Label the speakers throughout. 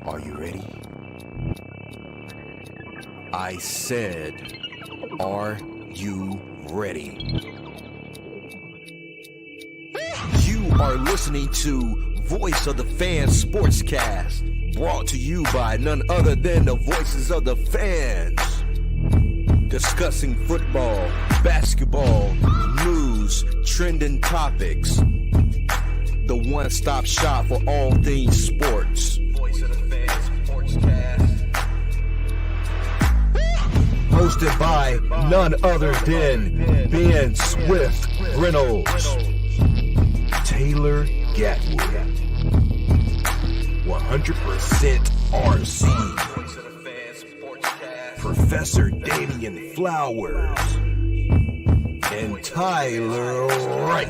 Speaker 1: Are you ready? I said, are you ready? You are listening to Voice of the Fans Sportscast, brought to you by none other than the voices of the fans. Discussing football, basketball, news, trending topics. The one-stop shop for all things sports. Voice of the Fans Sportscast. Hosted by none other than Ben Swift Reynolds, Taylor Gatwood, 100% RC, Professor Damian Flowers, and Tyler Wright.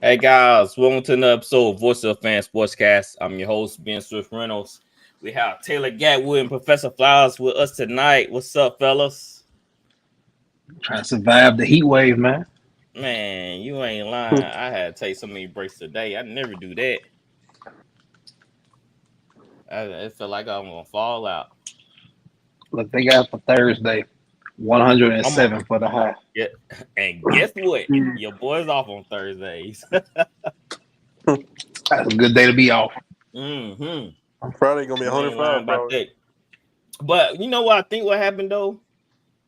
Speaker 2: Hey guys, welcome to another episode of Voice of the Fan Sportscast. I'm your host, Ben Swift Reynolds. We have Taylor Gatwood and Professor Flowers with us tonight. What's up, fellas?
Speaker 3: Trying to survive the heat wave, man.
Speaker 2: Man, you ain't lying. I had to take so many breaks today. I never do that. It felt like I'm gonna fall out.
Speaker 3: Look, they got for Thursday, 107 for the high.
Speaker 2: Yeah, and guess what? Your boy's off on Thursdays.
Speaker 3: That's a good day to be off.
Speaker 2: Mm-hmm.
Speaker 4: Friday gonna be 105
Speaker 2: about that. But you know what I think what happened though?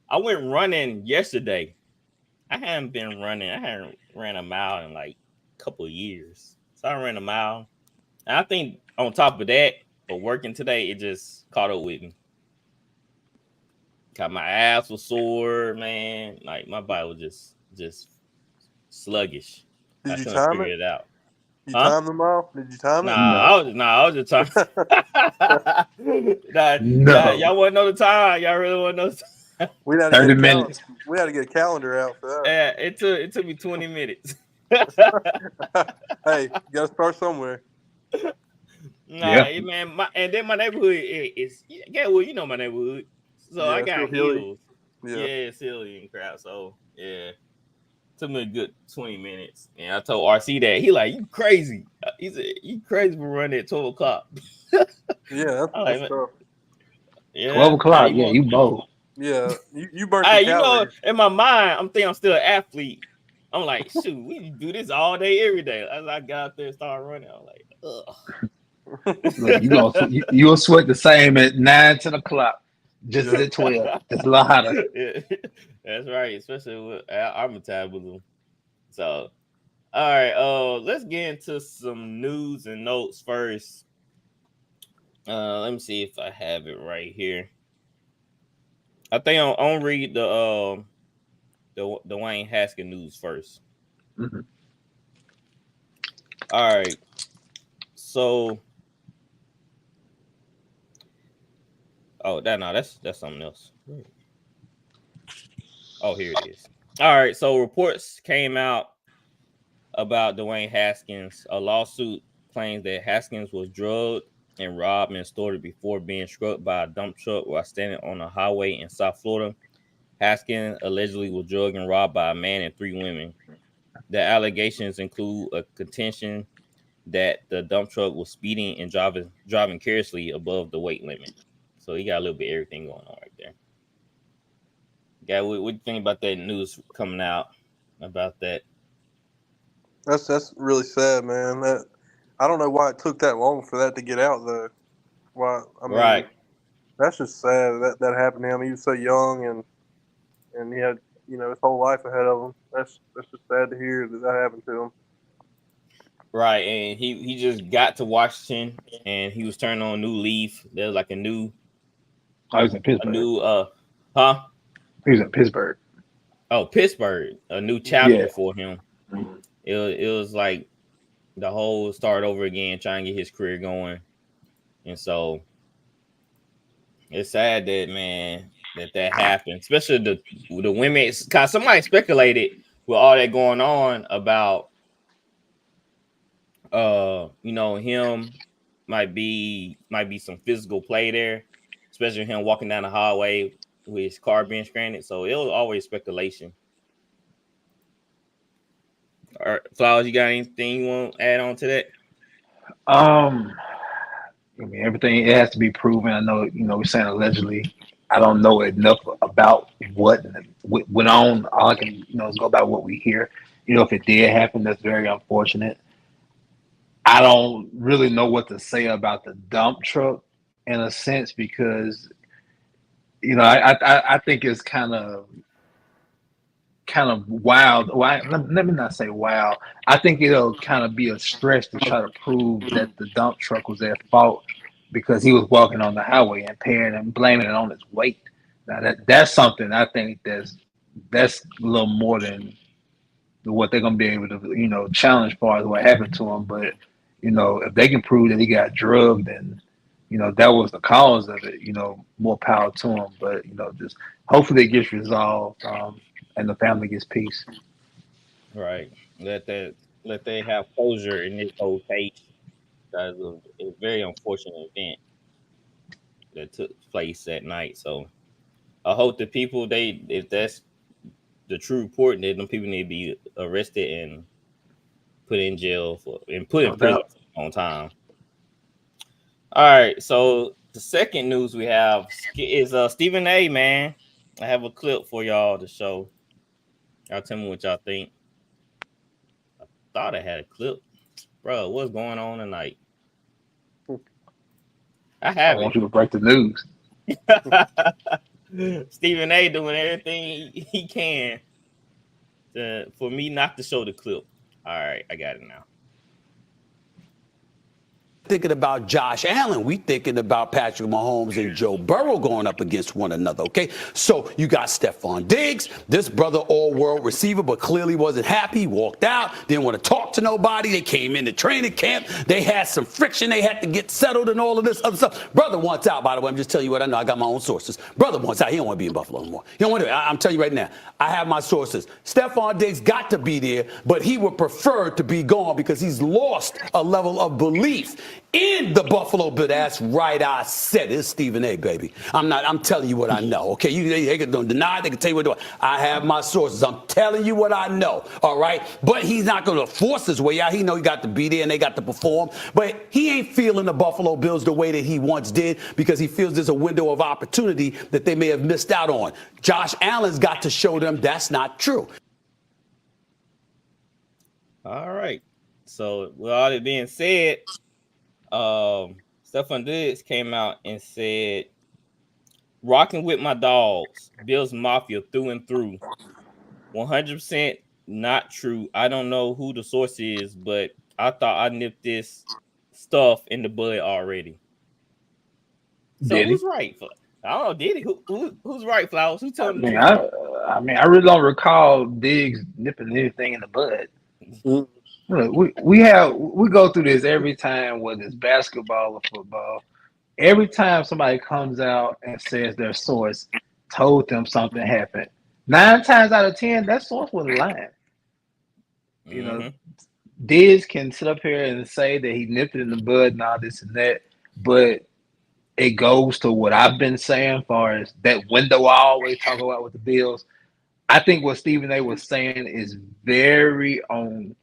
Speaker 2: I went running yesterday. I hadn't been running. I hadn't ran a mile in like a couple of years. So I ran a mile. And I think on top of that, for working today, it just caught up with me. Got my ass was sore, man. Like my body was just sluggish.
Speaker 4: Did you time it?
Speaker 2: Out.
Speaker 4: You time them all? Did you time it?
Speaker 2: I was just trying. Y'all want to know the time? Y'all really want to know the time?
Speaker 4: We had
Speaker 3: 30 minutes.
Speaker 4: We had to get a calendar out for that.
Speaker 2: Yeah, it took me 20 minutes.
Speaker 4: Hey, you gotta start somewhere.
Speaker 2: Man. And then my neighborhood is well, you know my neighborhood. So I got hills. Yeah, silly and crap. So yeah. Took me a good 20 minutes. And I told RC that. He like, you crazy. He said, you crazy for running at 12 o'clock.
Speaker 4: Yeah, that's tough.
Speaker 3: Yeah, 12 o'clock. Yeah, you bold.
Speaker 4: Yeah, you burnt the calories.
Speaker 2: You know, in my mind, I'm thinking I'm still an athlete. I'm like, shoot, we do this all day, every day. As I got out there and started running, I'm like, ugh.
Speaker 3: Look, you'll sweat the same at 9, 10 o'clock. Just at 12. It's a lot hotter.
Speaker 2: Yeah, that's right, especially with our metabolism. So, all right, let's get into some news and notes first. Let me see if I have it right here. I think I'll read the Dwayne Haskins news first.
Speaker 3: Mm-hmm.
Speaker 2: All right, so. Oh, that's something else. Oh, here it is. All right, so reports came out about Dwayne Haskins. A lawsuit claims that Haskins was drugged and robbed and extorted before being struck by a dump truck while standing on a highway in South Florida. Haskins allegedly was drugged and robbed by a man and 3 women. The allegations include a contention that the dump truck was speeding and driving carelessly above the weight limit. So he got a little bit of everything going on right there. Guy, what do you think about that news coming out about that?
Speaker 4: That's really sad, man. I don't know why it took that long for that to get out, though. Why? I mean,
Speaker 2: right.
Speaker 4: That's just sad that happened to him. He was so young, and he had his whole life ahead of him. That's just sad to hear that happened to him.
Speaker 2: Right, and he just got to Washington, and he was turning on a new leaf. There's like a new.
Speaker 3: I was in Pittsburgh.
Speaker 2: A new,
Speaker 3: He was in Pittsburgh.
Speaker 2: Oh, Pittsburgh. A new chapter for him. It was like the whole start over again, trying to get his career going. And so it's sad that, man, that happened. Especially the women. Cause somebody speculated with all that going on about him might be some physical play there, especially him walking down the hallway with his car being stranded. So it was always speculation. All right, Flowers, you got anything you want to add on to that?
Speaker 3: I mean, everything it has to be proven. I know, we're saying allegedly. I don't know enough about what went on. All I can, is go by what we hear. If it did happen, that's very unfortunate. I don't really know what to say about the dump truck in a sense because, I think it's kind of wild. Well, let me not say wild. I think it'll kind of be a stretch to try to prove that the dump truck was at fault because he was walking on the highway impaired and blaming it on his weight. Now that's something I think that's a little more than what they're gonna be able to challenge as far as what happened to him. But if they can prove that he got drugged and that was the cause of it, more power to him. But just hopefully it gets resolved. And the family gets peace.
Speaker 2: Right. Let they have closure in this whole case. That was a very unfortunate event that took place that night. So I hope the people if that's the true report, then them people need to be arrested and put in jail put in prison on time. All right. So the second news we have is Stephen A. Man. I have a clip for y'all to show. Y'all tell me what y'all think. I thought I had a clip. Bro, what's going on tonight? I
Speaker 3: want you to break the news.
Speaker 2: Stephen A. doing everything he can for me not to show the clip. All right, I got it now.
Speaker 5: Thinking about Josh Allen, we thinking about Patrick Mahomes and Joe Burrow going up against one another, okay? So you got Stephon Diggs, this brother all-world receiver, but clearly wasn't happy. He walked out, didn't want to talk to nobody. They came into training camp. They had some friction. They had to get settled and all of this other stuff. Brother wants out, by the way. I'm just telling you what I know. I got my own sources. Brother wants out. He don't want to be in Buffalo anymore. He don't want to. I'm telling you right now. I have my sources. Stephon Diggs got to be there, but he would prefer to be gone because he's lost a level of belief in the Buffalo Bill. That's right. I said it. It's Stephen A., baby. I'm telling you what I know. Okay. They can deny. They can tell you what to do. I have my sources. I'm telling you what I know. All right. But he's not going to force his way out. He know he got to be there and they got to perform. But he ain't feeling the Buffalo Bills the way that he once did because he feels there's a window of opportunity that they may have missed out on. Josh Allen's got to show them that's not true.
Speaker 2: All right. So with all that being said, Stephon Diggs came out and said, "Rocking with my dogs, Bills Mafia through and through. 100% not true. I don't know who the source is, but I thought I nipped this stuff in the bud already." So
Speaker 3: Did
Speaker 2: who's
Speaker 3: he?
Speaker 2: right? I don't know. Did he? Who's right, Flowers? Who told him?
Speaker 3: I I really don't recall Diggs nipping anything in the bud. Look, we go through this every time, whether it's basketball or football. Every time somebody comes out and says their source told them something happened, 9 times out of 10, that source was lying. Diggs can sit up here and say that he nipped it in the bud and all this and that, but it goes to what I've been saying as far as that window I always talk about with the Bills. I think what Stephen A. was saying is very on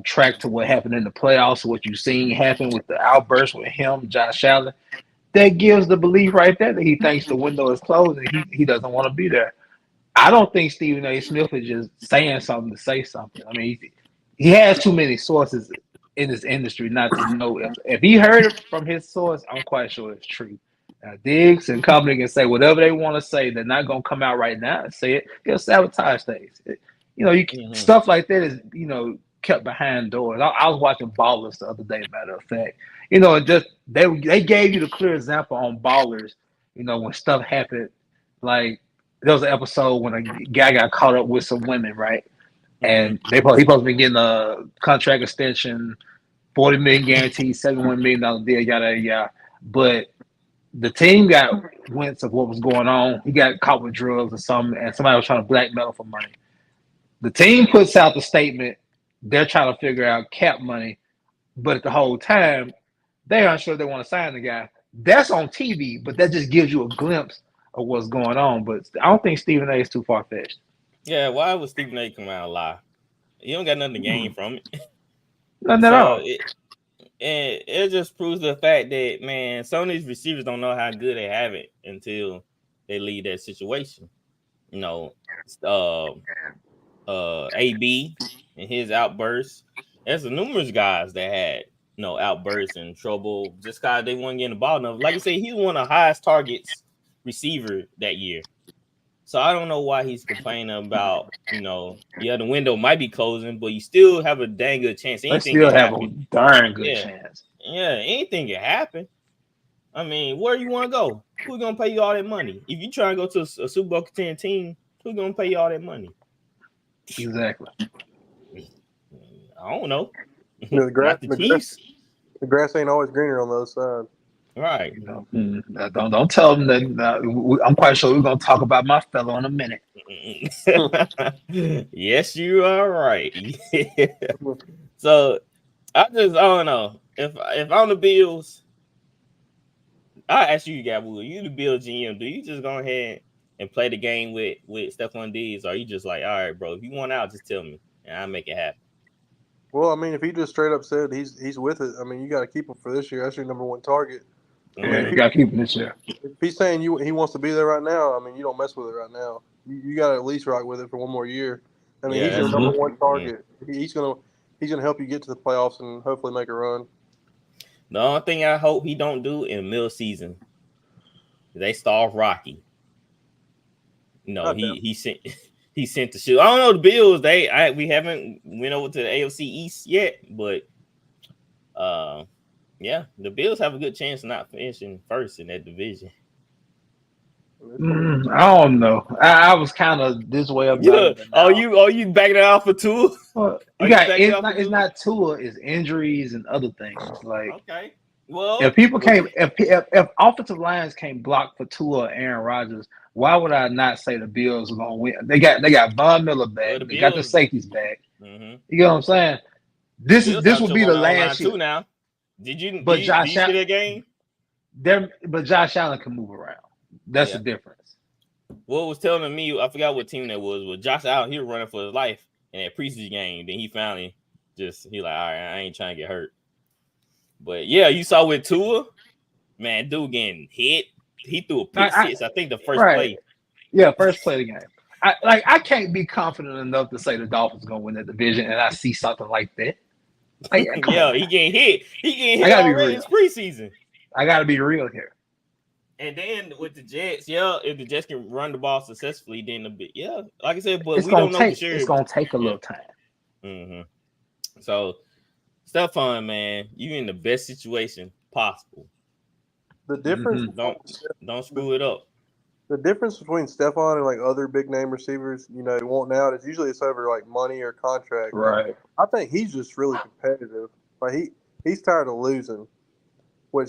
Speaker 3: track to what happened in the playoffs, what you've seen happen with the outburst with him, Josh Allen. That gives the belief right there that he thinks the window is closed and he doesn't want to be there. I don't think Stephen A. Smith is just saying something to say something. I mean, he has too many sources in this industry not to know. If he heard it from his source, I'm quite sure it's true. Now, Diggs and company can say whatever they want to say. They're not going to come out right now and say it. He'll sabotage things. Stuff like that is, kept behind doors. I was watching Ballers the other day, matter of fact. Just they gave you the clear example on Ballers, when stuff happened. Like, there was an episode when a guy got caught up with some women, right? And he supposed to be getting a contract extension, $40 million guaranteed, $71 million deal, yada yada. But the team got winds of what was going on. He got caught with drugs or something, and somebody was trying to blackmail him for money. The team puts out the statement. They're trying to figure out cap money, but at the whole time, they're unsure they want to sign the guy. That's on TV, but that just gives you a glimpse of what's going on. But I don't think Stephen A. is too far fetched.
Speaker 2: Yeah, why would Stephen A. come out and lie? You don't got nothing to gain from it.
Speaker 3: Nothing at all.
Speaker 2: It just proves the fact that, man, some of these receivers don't know how good they have it until they leave that situation. You know, AB and his outbursts. There's numerous guys that had outbursts and trouble just because they weren't getting the ball enough. Like I said, he was one of the highest targets receiver that year. So I don't know why he's complaining about, the window might be closing, but you still have a dang good chance. Anything
Speaker 3: they still
Speaker 2: can
Speaker 3: have
Speaker 2: happen.
Speaker 3: a darn good chance.
Speaker 2: Yeah, anything can happen. I mean, where you want to go? Who's going to pay you all that money? If you try to go to a Super Bowl contending team, who's going to pay you all that money?
Speaker 3: Exactly.
Speaker 2: I don't know.
Speaker 4: The grass ain't always greener on the other side.
Speaker 2: Right.
Speaker 3: Don't tell them that. I'm quite sure we're gonna talk about my fellow in a minute.
Speaker 2: Yes, you are right. So I don't know. If I'm the Bills, I ask you, Gabriel, you the Bills GM, do you just go ahead and play the game with Stephon Diggs, or are you just like, all right, bro, if you want out, just tell me and I'll make it happen?
Speaker 4: Well, I mean, if he just straight up said he's with it, I mean, you got to keep him for this year. That's your number one target.
Speaker 3: I mean, you got to keep him this year.
Speaker 4: If he's saying he wants to be there right now, I mean, you don't mess with it right now. You got to at least rock with it for one more year. I mean, he's your number one target. He's gonna help you get to the playoffs and hopefully make a run.
Speaker 2: The only thing I hope he don't do in the middle of the season, they start Rocky. He sent the shoe. I don't know the Bills. We haven't went over to the AFC East yet, but the Bills have a good chance of not finishing first in that division.
Speaker 3: I don't know. I was kind of this way about it.
Speaker 2: Are you backing it off for Tua?
Speaker 3: Well, it's not Tua, it's injuries and other things. Like,
Speaker 2: okay, well,
Speaker 3: if offensive lines can't block for Tua or Aaron Rodgers, why would I not say the Bills are gonna win? They got Von Miller back. They got the safeties back.
Speaker 2: Mm-hmm.
Speaker 3: You know what I'm saying? This will be the last year.
Speaker 2: Now, did you see that game?
Speaker 3: But Josh Allen can move around. That's the difference.
Speaker 2: What was telling me, I forgot what team that was. Josh Allen, he was running for his life in that preseason game. Then he finally he like, all right, I ain't trying to get hurt. But yeah, you saw with Tua, man, dude getting hit. He threw a pick six. I think the first play.
Speaker 3: Yeah, first play of the game. I can't be confident enough to say the Dolphins are gonna win that division, and I see something like that.
Speaker 2: He getting hit. He getting hit already in preseason.
Speaker 3: I gotta be real here.
Speaker 2: And then with the Jets, if the Jets can run the ball successfully, then like I said, but
Speaker 3: we don't know for sure. It's gonna take a little time.
Speaker 2: Mm-hmm. So, Stephon, man, you in the best situation possible.
Speaker 4: The difference,
Speaker 2: don't screw it up.
Speaker 4: The difference between Stephon and like other big name receivers, wanting out is usually it's over like money or contract.
Speaker 3: Right.
Speaker 4: I think he's just really competitive. Like he's tired of losing. You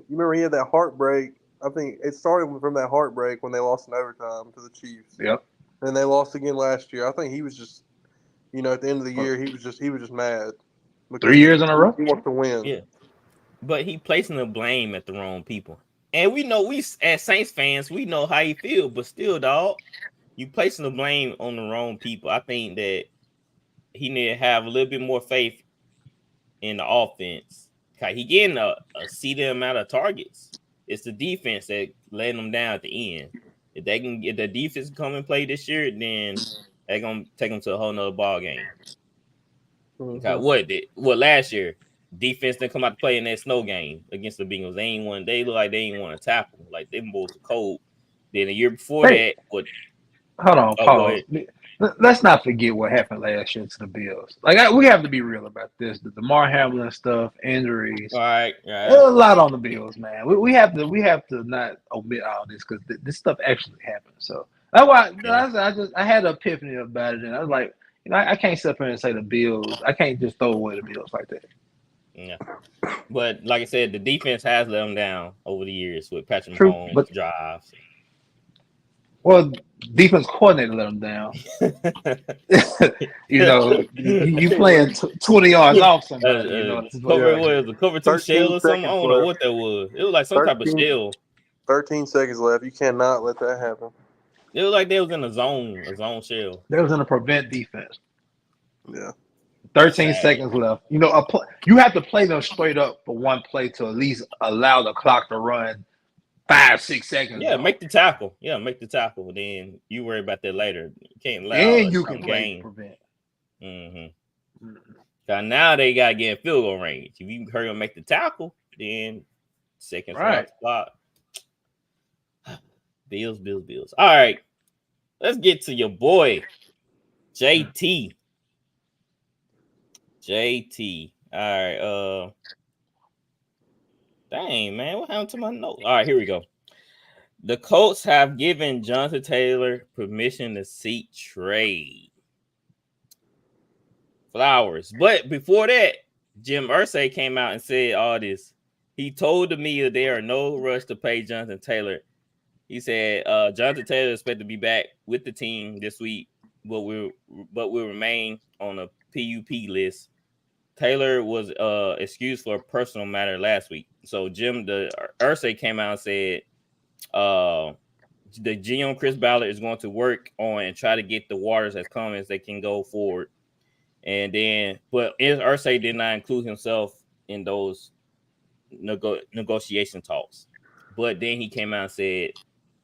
Speaker 4: remember he had that heartbreak. I think it started from that heartbreak when they lost in overtime to the Chiefs.
Speaker 3: Yep.
Speaker 4: And they lost again last year. I think he was just, at the end of the year, he was just mad.
Speaker 3: 3 years in a row.
Speaker 4: He wants to win.
Speaker 2: Yeah. But he placing the blame at the wrong people. And we know, as Saints fans, we know how he feel. But still, dog, you placing the blame on the wrong people. I think that he need to have a little bit more faith in the offense. He getting a seated amount of targets. It's the defense that letting them down at the end. If the defense come and play this year, then they're gonna take them to a whole nother ball game. Mm-hmm. What last year? Defense didn't come out to play in that snow game against the Bengals. They look like they ain't want to tackle. Like them boys are cold. Then the year before
Speaker 3: hold on, pause. Let's not forget what happened last year to the Bills. We have to be real about this. The DeMar Hamlin stuff, injuries.
Speaker 2: All right.
Speaker 3: There's a lot on the Bills, man. We have to not omit all this because this stuff actually happened. So that's why I had an epiphany about it, and I was like, I can't sit up here and say the Bills. I can't just throw away the Bills like that.
Speaker 2: Yeah, but like I said, the defense has let them down over the years with Patrick Mahomes drives.
Speaker 3: Well, defense coordinator let them down. You playing 20 yards off somebody.
Speaker 2: Cover 2 shell or something. I don't know what that was. It was like some type of shell.
Speaker 4: 13 seconds left. You cannot let that happen.
Speaker 2: It was like they was in a zone shell.
Speaker 3: They was in a prevent defense.
Speaker 4: Yeah.
Speaker 3: 13
Speaker 2: Sad.
Speaker 3: seconds left. You know, you have to play them straight up for one play to at least allow the clock to run 5-6 seconds.
Speaker 2: Yeah, make the tackle. Yeah, make the tackle. Then you worry about that later. You can't allow
Speaker 3: and
Speaker 2: a
Speaker 3: you can play
Speaker 2: game.
Speaker 3: prevent.
Speaker 2: Now they gotta get in field goal range. If you hurry and make the tackle, then seconds right spot. Bills. All right, let's get to your boy JT. All right. Dang, man, what happened to my notes? All right, here we go. The Colts have given Jonathan Taylor permission to seek trade. Flowers. But before that, Jim Irsay came out and said all this. He told the media there are no rush to pay Jonathan Taylor. He said Jonathan Taylor is expected to be back with the team this week, but will remain on a PUP list. Taylor was excused for a personal matter last week. So Irsay came out and said the GM Chris Ballard is going to work on and try to get the waters as calm as they can go forward. And then, but Irsay did not include himself in those negotiation talks. But then he came out and said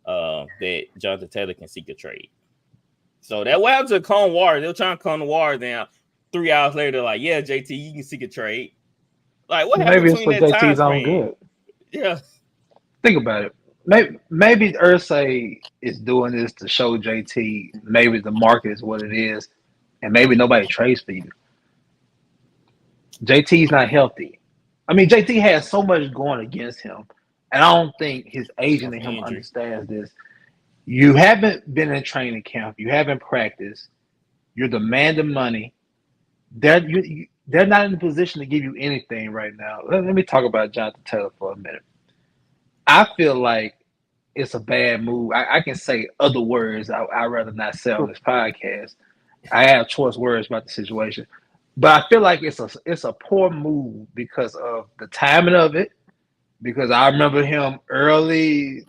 Speaker 2: that Jonathan Taylor can seek a trade. So that went out to calm water. They were trying to calm the water down. 3 hours later, like, yeah, JT, you can seek a trade. Like, what happened
Speaker 3: Maybe it's
Speaker 2: between
Speaker 3: for
Speaker 2: that time
Speaker 3: JT's own
Speaker 2: frame?
Speaker 3: good.
Speaker 2: Yeah.
Speaker 3: Think about it. Maybe Irsay is doing this to show JT maybe the market is what it is, and maybe nobody trades for you. JT's not healthy. I mean, JT has so much going against him, and I don't think his agent and him understands this. You haven't been in training camp. You haven't practiced. You're demanding money. They're not in a position to give you anything right now. Let me talk about Jonathan Taylor for a minute. I feel like it's a bad move. I can say other words. I'd rather not say on this podcast. I have choice words about the situation. But I feel like it's a poor move because of the timing of it. Because I remember him earlier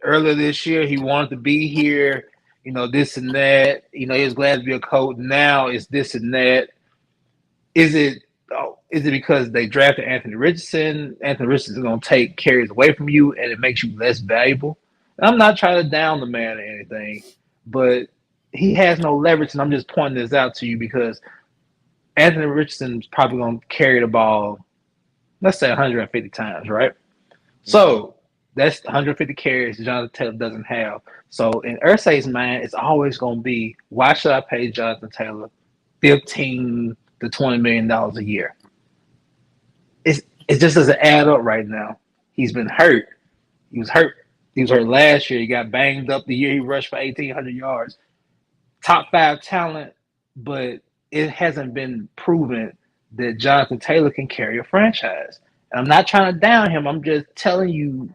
Speaker 3: this year, he wanted to be here, this and that. He was glad to be a coach. Now it's this and that. Is it because they drafted Anthony Richardson? Anthony Richardson is going to take carries away from you, and it makes you less valuable. And I'm not trying to down the man or anything, but he has no leverage, and I'm just pointing this out to you because Anthony Richardson's probably going to carry the ball, let's say 150 times, right? So that's 150 carries Jonathan Taylor doesn't have. So in Irsay's mind, it's always going to be, why should I pay Jonathan Taylor $15 to $20 million a year? It just doesn't add up right now. He's been hurt. He was hurt last year. He got banged up the year he rushed for 1,800 yards. Top 5 talent, but it hasn't been proven that Jonathan Taylor can carry a franchise. And I'm not trying to down him. I'm just telling you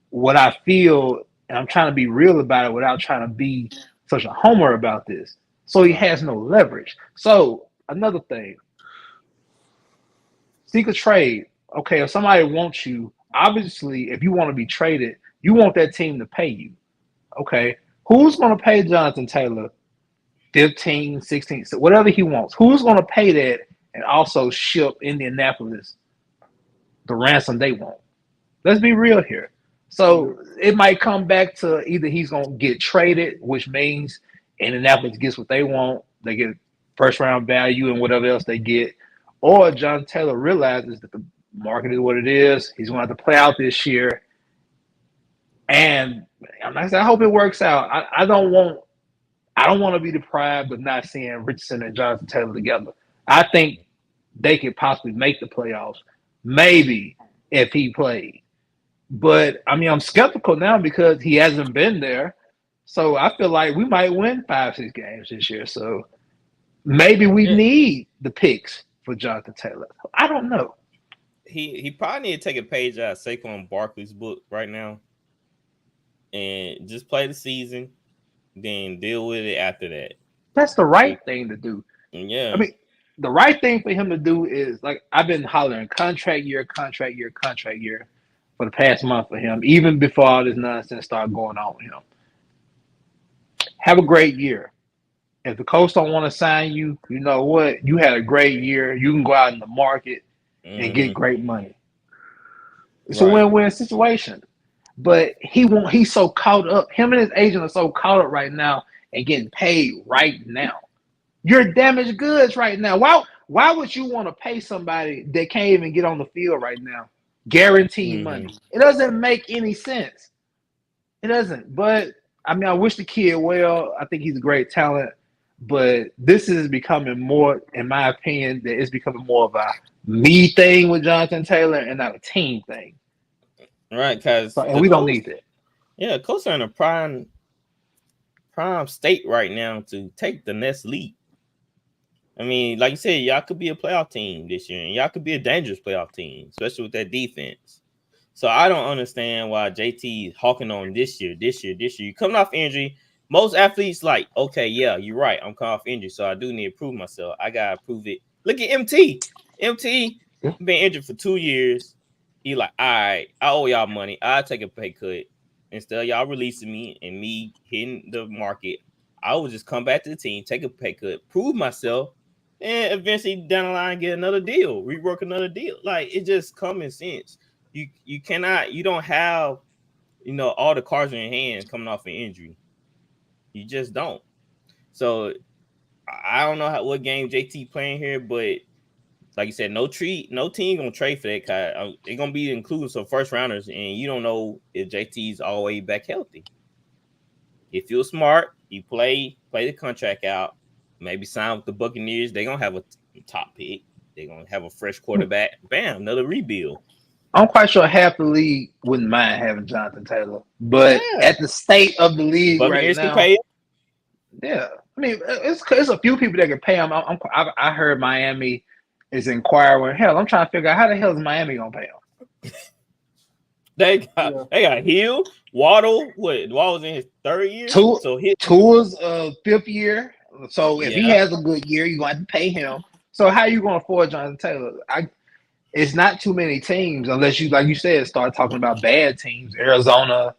Speaker 3: what I feel, and I'm trying to be real about it without trying to be such a homer about this. So he has no leverage. So another thing, seek a trade. Okay, if somebody wants you, obviously, if you want to be traded, you want that team to pay you. Okay, who's going to pay Jonathan Taylor 15, 16, whatever he wants? Who's going to pay that and also ship Indianapolis the ransom they want? Let's be real here. So it might come back to either he's going to get traded, which means Indianapolis gets what they want. They get first-round value and whatever else they get. Or Jonathan Taylor realizes that the market is what it is. He's going to have to play out this year. And I hope it works out. I don't want to be deprived of not seeing Richardson and Jonathan Taylor together. I think they could possibly make the playoffs, maybe, if he played. But, I'm skeptical now because he hasn't been there. So I feel like we might win 5-6 games this year. So maybe we need the picks for Jonathan Taylor. I don't know.
Speaker 2: He probably need to take a page out of Saquon Barkley's book right now and just play the season, then deal with it after that.
Speaker 3: That's the right thing to do.
Speaker 2: Yeah.
Speaker 3: The right thing for him to do is, like, I've been hollering contract year for for the past month for him, even before all this nonsense started going on with him. Have a great year. If the coach don't want to sign you, you know what? You had a great year. You can go out in the market and get great money. It's a
Speaker 2: Right.
Speaker 3: win-win situation. But he's so caught up. Him and his agent are so caught up right now and getting paid right now. You're damaged goods right now. Why would you want to pay somebody that can't even get on the field right now? Guaranteed money. It doesn't make any sense. It doesn't. But I mean, I wish the kid well. I think he's a great talent. But this is becoming more, in my opinion, that it's becoming more of a me thing with Jonathan Taylor and not a team thing.
Speaker 2: Right, because
Speaker 3: and we don't need that.
Speaker 2: Yeah, Colts are in a prime state right now to take the next leap. I mean, like you said, y'all could be a playoff team this year, and y'all could be a dangerous playoff team, especially with that defense. So I don't understand why JT is hawking on this year. You coming off injury. Most athletes like, okay, yeah, you're right. I'm coming off injury, so I do need to prove myself. I gotta prove it. Look at MT. MT been injured for 2 years. He like, all right, I owe y'all money. I'll take a pay cut. Instead of y'all releasing me and me hitting the market, I will just come back to the team, take a pay cut, prove myself, and eventually down the line get another deal, rework another deal. Like, it's just common sense. You don't have, all the cards in your hand coming off an injury. You just don't. So I don't know what game JT playing here, but like you said, no team gonna trade for that guy. They're gonna be including some first rounders, and you don't know if JT's all the way back healthy. If you're smart, you play the contract out, maybe sign with the Buccaneers. They're gonna have a top pick. They're gonna have a fresh quarterback. Bam, another rebuild.
Speaker 3: I'm quite sure half the league wouldn't mind having Jonathan Taylor, but at the state of the league
Speaker 2: Buccaneers
Speaker 3: right now,
Speaker 2: can pay him.
Speaker 3: Yeah, I mean, it's a few people that can pay him. I heard Miami is inquiring. Hell, I'm trying to figure out how the hell is Miami gonna pay him.
Speaker 2: They got Hill, Waddle. Waddle's in his third year.
Speaker 3: Tua's fifth year. So if he has a good year, you're going to have to pay him. So how are you going to afford Jonathan Taylor? It's not too many teams unless you, like you said, start talking about bad teams. Arizona,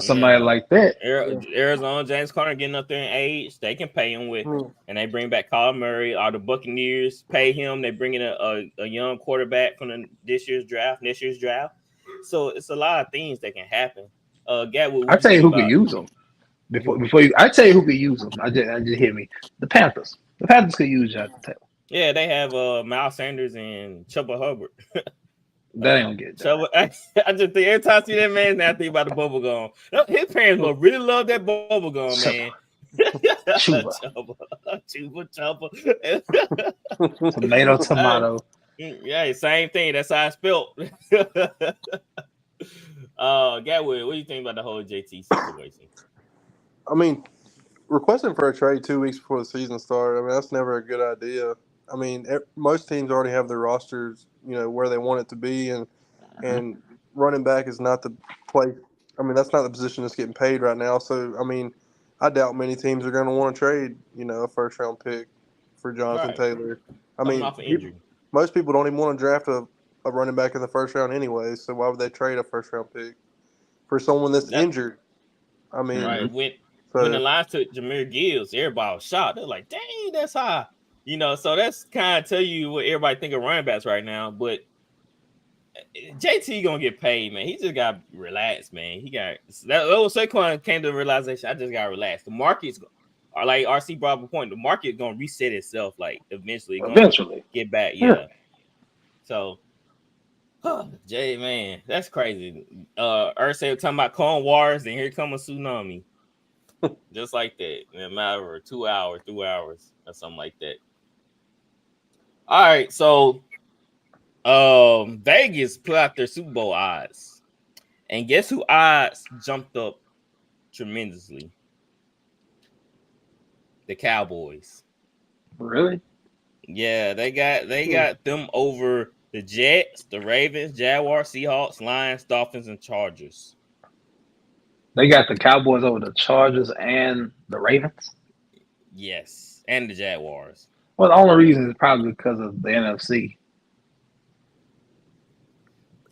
Speaker 3: somebody like that.
Speaker 2: Arizona, James Conner getting up there in age, they can pay him with, and they bring back Kyler Murray. Or the Buccaneers pay him. They bring in a young quarterback from next year's draft. So it's a lot of things that can happen. Gatwood,
Speaker 3: I tell you who could use them. I tell you who could use them. I just hit me. The Panthers. The Panthers could use Jonathan Taylor.
Speaker 2: Yeah, they have Miles Sanders and Chuba Hubbard.
Speaker 3: That ain't gonna get done.
Speaker 2: I just think every time I see that man, I think about the bubble gum. His parents will really love that bubble gum, man.
Speaker 3: Chuba. Tomato.
Speaker 2: Yeah, same thing. That's how I spelled. Gatwood, what do you think about the whole JT situation?
Speaker 4: I mean, requesting for a trade 2 weeks before the season started, that's never a good idea. I mean, most teams already have their rosters, where they want it to be, and running back is not the place. I mean, that's not the position that's getting paid right now. So, I mean, I doubt many teams are going to want to trade, a first-round pick for Jonathan Taylor. I mean, most people don't even want to draft a running back in the first round anyway, so why would they trade a first-round pick for someone that's injured? I mean,
Speaker 2: when the Lions took Jahmyr Gibbs, everybody was shocked. They're like, dang, that's high. So that's kind of tell you what everybody think of running backs right now. But JT gonna get paid, man. He just got relaxed, man. He got that. Saquon came to the realization. I just got relaxed. The market's, like RC brought up a point. The market gonna reset itself, like eventually get back. Yeah. So, Jay, man, that's crazy. Ursay talking about Clone Wars, and here come a tsunami, just like that in a matter of 2 hours, 3 hours, or something like that. All right, so Vegas put out their Super Bowl odds, and guess who odds jumped up tremendously? The Cowboys.
Speaker 3: Really?
Speaker 2: Yeah, they got them over the Jets, the Ravens, Jaguars, Seahawks, Lions, Dolphins, and Chargers.
Speaker 3: They got the Cowboys over the Chargers and the Ravens?
Speaker 2: Yes, and the Jaguars.
Speaker 3: Well, the only reason is probably because of the NFC.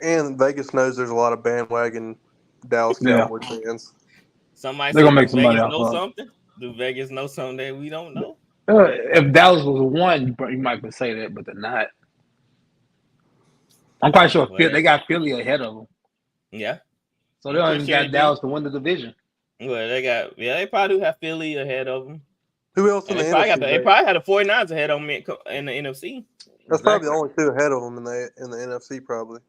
Speaker 4: And Vegas knows there's a lot of bandwagon Dallas
Speaker 3: Yeah.
Speaker 4: Cowboys fans.
Speaker 2: Somebody
Speaker 3: They're
Speaker 2: said,
Speaker 3: gonna make
Speaker 2: "Do
Speaker 3: some money
Speaker 2: Vegas
Speaker 3: off
Speaker 2: know
Speaker 3: of it.
Speaker 2: something? Do Vegas know something that we don't know?"
Speaker 3: If Dallas was one, you might could say that, but they're not. I'm quite sure
Speaker 2: Well,
Speaker 3: they got Philly ahead of them,
Speaker 2: yeah,
Speaker 3: so they
Speaker 2: I'm
Speaker 3: don't
Speaker 2: pretty
Speaker 3: even
Speaker 2: sure they
Speaker 3: got
Speaker 2: do.
Speaker 3: Dallas to win the division.
Speaker 2: Well, they probably do have Philly ahead of them.
Speaker 4: Who else in
Speaker 2: And
Speaker 4: the
Speaker 2: they probably,
Speaker 4: NFC?
Speaker 2: they probably had the 49ers ahead of them in the NFC.
Speaker 4: That's probably the only two ahead of them in the NFC. Probably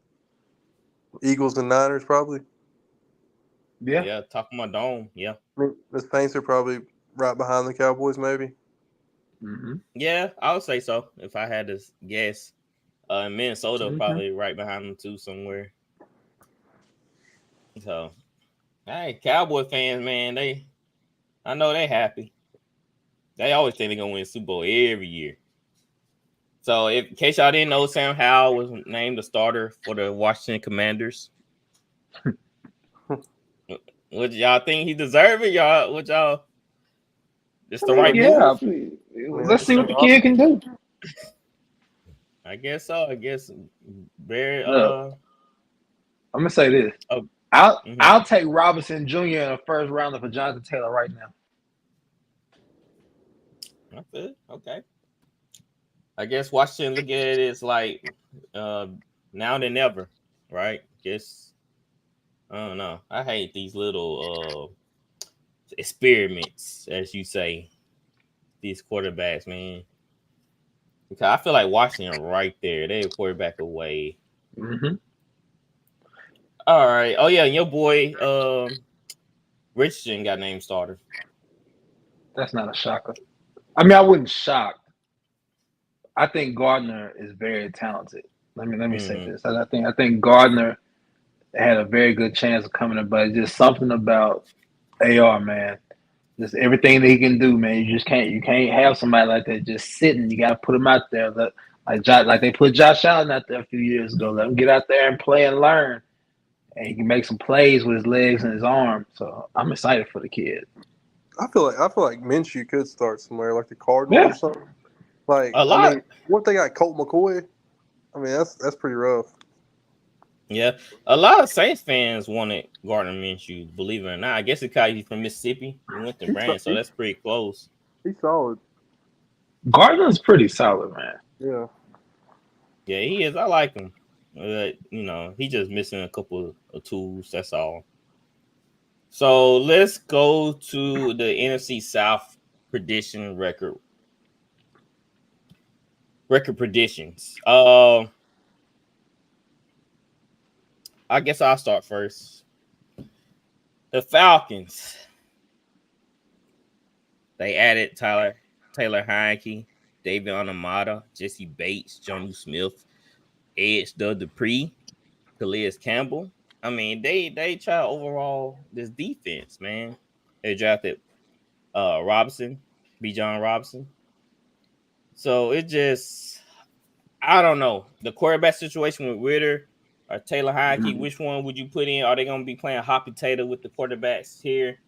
Speaker 4: Eagles and Niners. Probably.
Speaker 3: Yeah.
Speaker 2: Talking about dome. Yeah.
Speaker 4: I mean, the Saints are probably right behind the Cowboys. Maybe.
Speaker 3: Mm-hmm.
Speaker 2: Yeah, I would say so if I had to guess. Minnesota probably right behind them too somewhere. So, hey, Cowboy fans, man, I know they happy. They always think they're gonna win Super Bowl every year. So, in case y'all didn't know, Sam Howell was named the starter for the Washington Commanders. What y'all think he deserve it? What y'all? It's the right move.
Speaker 3: Let's see what the kid can do.
Speaker 2: I guess so. I guess very.
Speaker 3: Look, I'm gonna say this.
Speaker 2: Oh,
Speaker 3: I'll take Robinson Jr. in the first rounder for Jonathan Taylor right now.
Speaker 2: That's it. Okay. I guess Washington look at it as like now than never, right? Guess I don't know. I hate these little experiments, as you say, these quarterbacks, man. Because I feel like Washington right there. They're a quarterback away.
Speaker 3: Mm-hmm.
Speaker 2: All right. Oh yeah, your boy Richardson got named starter.
Speaker 3: That's not a shocker. I mean, I wouldn't shock. I think Gardner is very talented. Let me say this. I think Gardner had a very good chance of coming in, but just something about AR, man. Just everything that he can do, man. You can't have somebody like that just sitting. You got to put him out there, like they put Josh Allen out there a few years ago. Let him get out there and play and learn, and he can make some plays with his legs and his arm. So I'm excited for the kid.
Speaker 4: I feel like Minshew could start somewhere, like the Cardinals or something. Like
Speaker 2: A lot.
Speaker 4: I mean, what they got Colt McCoy. I mean, that's pretty rough.
Speaker 2: Yeah, a lot of Saints fans wanted Gardner Minshew, believe it or not. I guess it's because he's from Mississippi. He went to Brand, so that's pretty close.
Speaker 4: He's solid.
Speaker 3: Gardner's pretty solid, man.
Speaker 4: Yeah.
Speaker 2: Yeah, he is. I like him. He just missing a couple of tools. That's all. So let's go to the NFC South prediction record predictions. I guess I'll start first. The Falcons. They added Taylor Heineke, David Onyemata, Jesse Bates, Jonnu Smith, Edge Dupree, Calais Campbell. I mean, they try overall this defense, man. They drafted Bijan Robinson. So it just, I don't know. The quarterback situation with Ritter or Taylor Heineke, which one would you put in? Are they going to be playing hot potato with the quarterbacks here?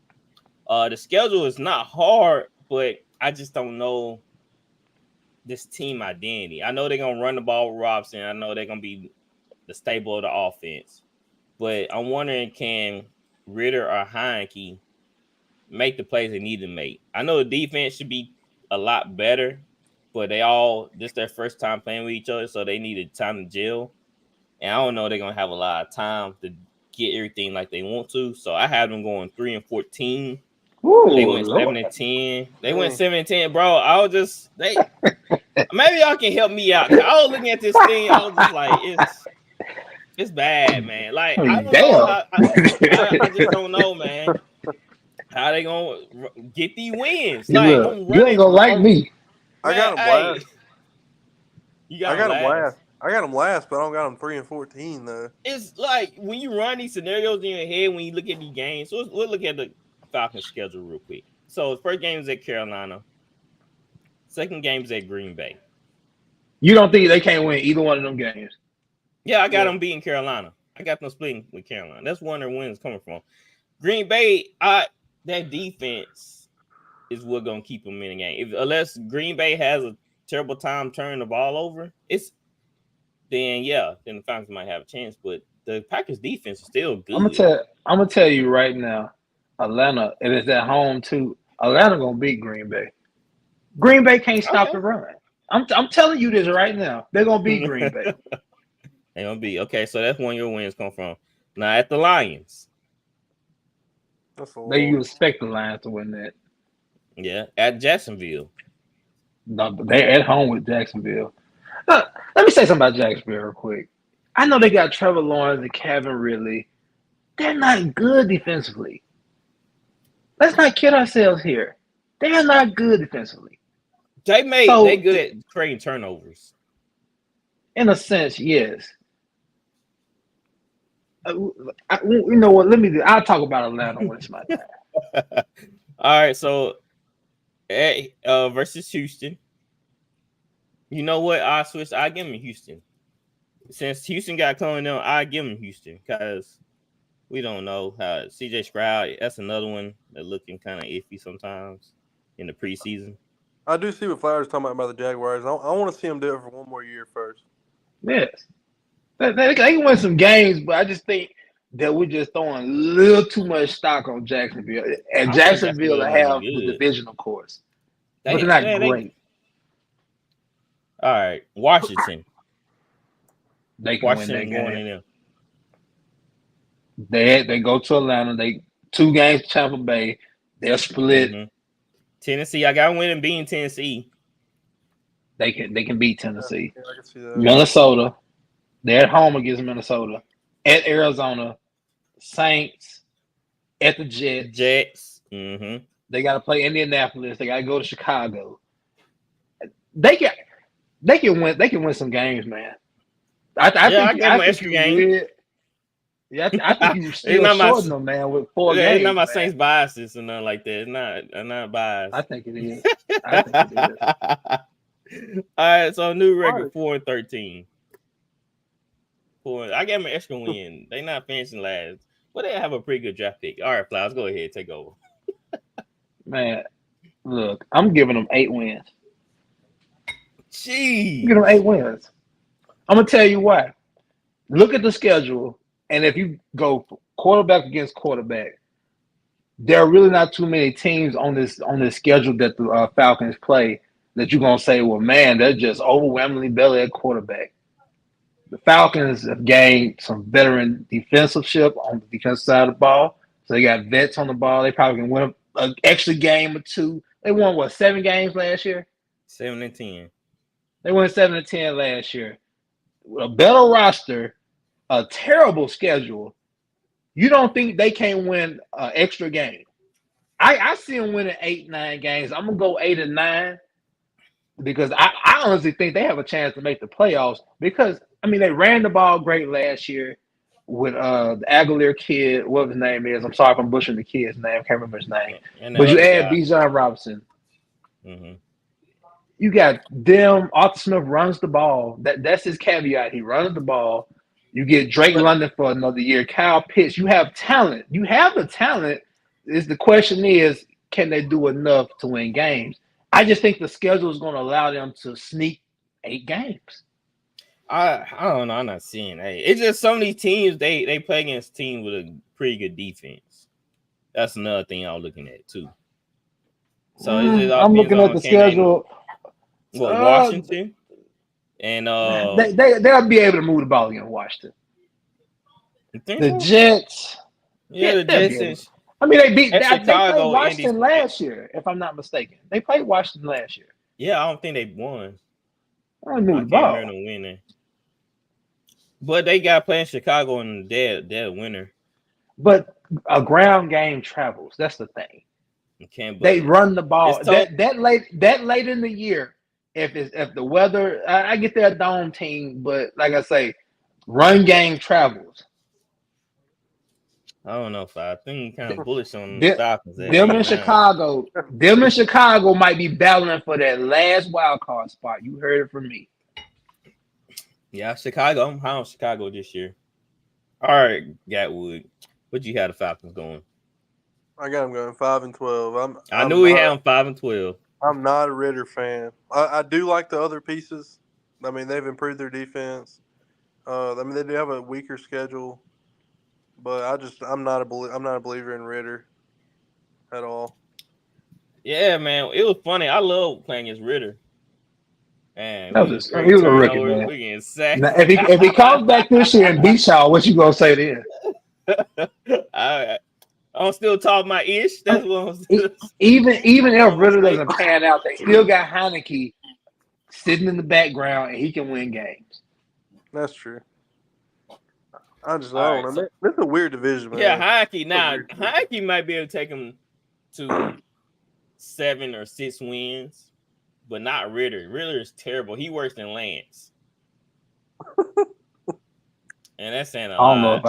Speaker 2: The schedule is not hard, but I just don't know this team identity. I know they're going to run the ball with Robinson. I know they're going to be the staple of the offense. But I'm wondering, can Ritter or Heineke make the plays they need to make? I know the defense should be a lot better, but this their first time playing with each other, so they needed time to gel. And I don't know they're going to have a lot of time to get everything like they want to. So I have them going 3-14.
Speaker 3: Ooh,
Speaker 2: they went
Speaker 3: Lord.
Speaker 2: 7-10. They went 7-10, bro. Maybe y'all can help me out. I was looking at this thing. I was just like, it's bad, man. Like, I don't know. I just don't know, man. How they gonna get these wins? Like,
Speaker 3: you ain't gonna like me.
Speaker 4: I got them last.
Speaker 2: I got them last.
Speaker 4: I got them last, but I don't got them 3-14 though.
Speaker 2: It's like when you run these scenarios in your head when you look at these games. So we'll look at the Falcons schedule real quick. So the first game is at Carolina. Second game is at Green Bay.
Speaker 3: You don't think they can't win either one of them games?
Speaker 2: Yeah, I got them beating Carolina. I got them splitting with Carolina. That's one of their wins coming from. Green Bay, that defense is what's gonna keep them in the game. Unless Green Bay has a terrible time turning the ball over, then the Falcons might have a chance. But the Packers defense is still good.
Speaker 3: I'm gonna tell you right now, Atlanta, and it's at home too. Atlanta gonna beat Green Bay. Green Bay can't stop the run. I'm telling you this right now. They're gonna beat Green Bay.
Speaker 2: They're gonna be okay. So that's when your wins come from. Now at the Lions.
Speaker 3: You expect the Lions to win that.
Speaker 2: Yeah, at Jacksonville.
Speaker 3: No, but they're at home with Jacksonville. Let me say something about Jacksonville real quick. I know they got Trevor Lawrence and Calvin Ridley. They're not good defensively. Let's not kid ourselves here. They're not good defensively.
Speaker 2: They good at creating turnovers.
Speaker 3: In a sense, yes. You know what? I'll talk about Atlanta when it's my time.
Speaker 2: All right, so versus Houston. You know what? I give them Houston. Since Houston got cloned down, I give them Houston because we don't know how CJ Stroud. That's another one that looking kind of iffy sometimes in the preseason.
Speaker 4: I do see what Flowers talking about the Jaguars. I want to see them do it for one more year first.
Speaker 3: Yes. They can win some games, but I just think that we're just throwing a little too much stock on Jacksonville. And Jacksonville will have the divisional course. But they're not great.
Speaker 2: All right. Washington.
Speaker 3: They can win that game. They go to Atlanta. They 2 games to Tampa Bay. They're split.
Speaker 2: Mm-hmm. Tennessee, I got winning beating Tennessee.
Speaker 3: They can beat Tennessee.
Speaker 4: Yeah, I can see that.
Speaker 3: Minnesota. They're at home against Minnesota. At Arizona. Saints. At the Jets.
Speaker 2: Mm-hmm.
Speaker 3: They got to play Indianapolis. They got to go to Chicago. They can win some games, man. I think them extra games. Yeah, I think you still shorting them, man, with 4 games.
Speaker 2: It's not my Saints biases or nothing like that. I'm not biased.
Speaker 3: I think it is.
Speaker 2: All right, so new record 4-13. I gave them an extra win. They not finishing last, but they have a pretty good draft pick. All right, Flowers, go ahead, take over.
Speaker 3: Man, look, I'm giving them 8 wins.
Speaker 2: Jeez.
Speaker 3: I'm giving them 8 wins. I'm gonna tell you why. Look at the schedule, and if you go quarterback against quarterback, there are really not too many teams on this schedule that the Falcons play that you're gonna say, well, man, they're just overwhelmingly better at quarterback. The Falcons have gained some veteran defensive-ship on the defensive side of the ball, so they got vets on the ball. They probably can win an extra game or 2. They won 7 games last year?
Speaker 2: 7-10.
Speaker 3: They won 7-10 last year. With a better roster, a terrible schedule, you don't think they can't win an extra game? I see them winning 8-9 games. I'm gonna go 8-9 because I honestly think they have a chance to make the playoffs because they ran the ball great last year with the Aguilar kid, whatever his name is. I'm sorry if I'm butchering the kid's name. I can't remember his name. But you add Bijan Robinson.
Speaker 2: Mm-hmm.
Speaker 3: You got them. Arthur Smith runs the ball. That's his caveat. He runs the ball. You get Drake London for another year. Kyle Pitts. You have talent. You have the talent. The question is, can they do enough to win games? I just think the schedule is going to allow them to sneak 8 games.
Speaker 2: I don't know. I'm not seeing that. It's just some of these teams they play against teams with a pretty good defense. That's another thing I'm looking at too. So
Speaker 3: I'm looking at the schedule.
Speaker 2: Washington and
Speaker 3: they'll be able to move the ball against Washington. The Jets.
Speaker 2: Yeah, the Jets.
Speaker 3: They played Washington last year, if I'm not mistaken. They played Washington last year.
Speaker 2: Yeah, I don't think they won.
Speaker 3: I can't remember
Speaker 2: them winning. But they got playing Chicago and they're winner.
Speaker 3: But a ground game travels. That's the thing. They run the ball. That late in the year, if the weather, I get their dome team, but like I say, run game travels.
Speaker 2: I don't know if I think kind of bullish on Falcons.
Speaker 3: Them in Chicago might be battling for that last wild card spot. You heard it from me.
Speaker 2: Yeah, Chicago. I'm high on Chicago this year. All right, Gatwood. What you had the Falcons going?
Speaker 4: I got them going 5-12.
Speaker 2: I knew we had them 5-12.
Speaker 4: I'm not a Ritter fan. I do like the other pieces. They've improved their defense. I mean, they do have a weaker schedule, but I'm not a believer in Ritter at all.
Speaker 2: Yeah, man, it was funny. I love playing against Ritter. Man,
Speaker 3: That
Speaker 2: we
Speaker 3: was
Speaker 2: get
Speaker 3: just,
Speaker 2: great
Speaker 3: he was a rookie,
Speaker 2: turnovers.
Speaker 3: man.
Speaker 2: We getting sacked.
Speaker 3: Now, if he comes back this year and beats y'all, what you gonna say then?
Speaker 2: I'm still talking my ish. That's what I'm still.
Speaker 3: Even if Ritter
Speaker 2: mistake.
Speaker 3: doesn't pan out, they still got Heineke sitting in the background, and he can win games.
Speaker 4: That's true. I don't
Speaker 2: All
Speaker 4: know.
Speaker 2: right, so-
Speaker 4: That's a weird division, man.
Speaker 2: Yeah, Heineke. Now
Speaker 4: weird division.
Speaker 2: Heineke might be able to take him to 7 or 6 wins, but not Ritter. Ritter is terrible. He worse than Lance. And that's saying a
Speaker 3: I don't know
Speaker 2: lot.
Speaker 3: if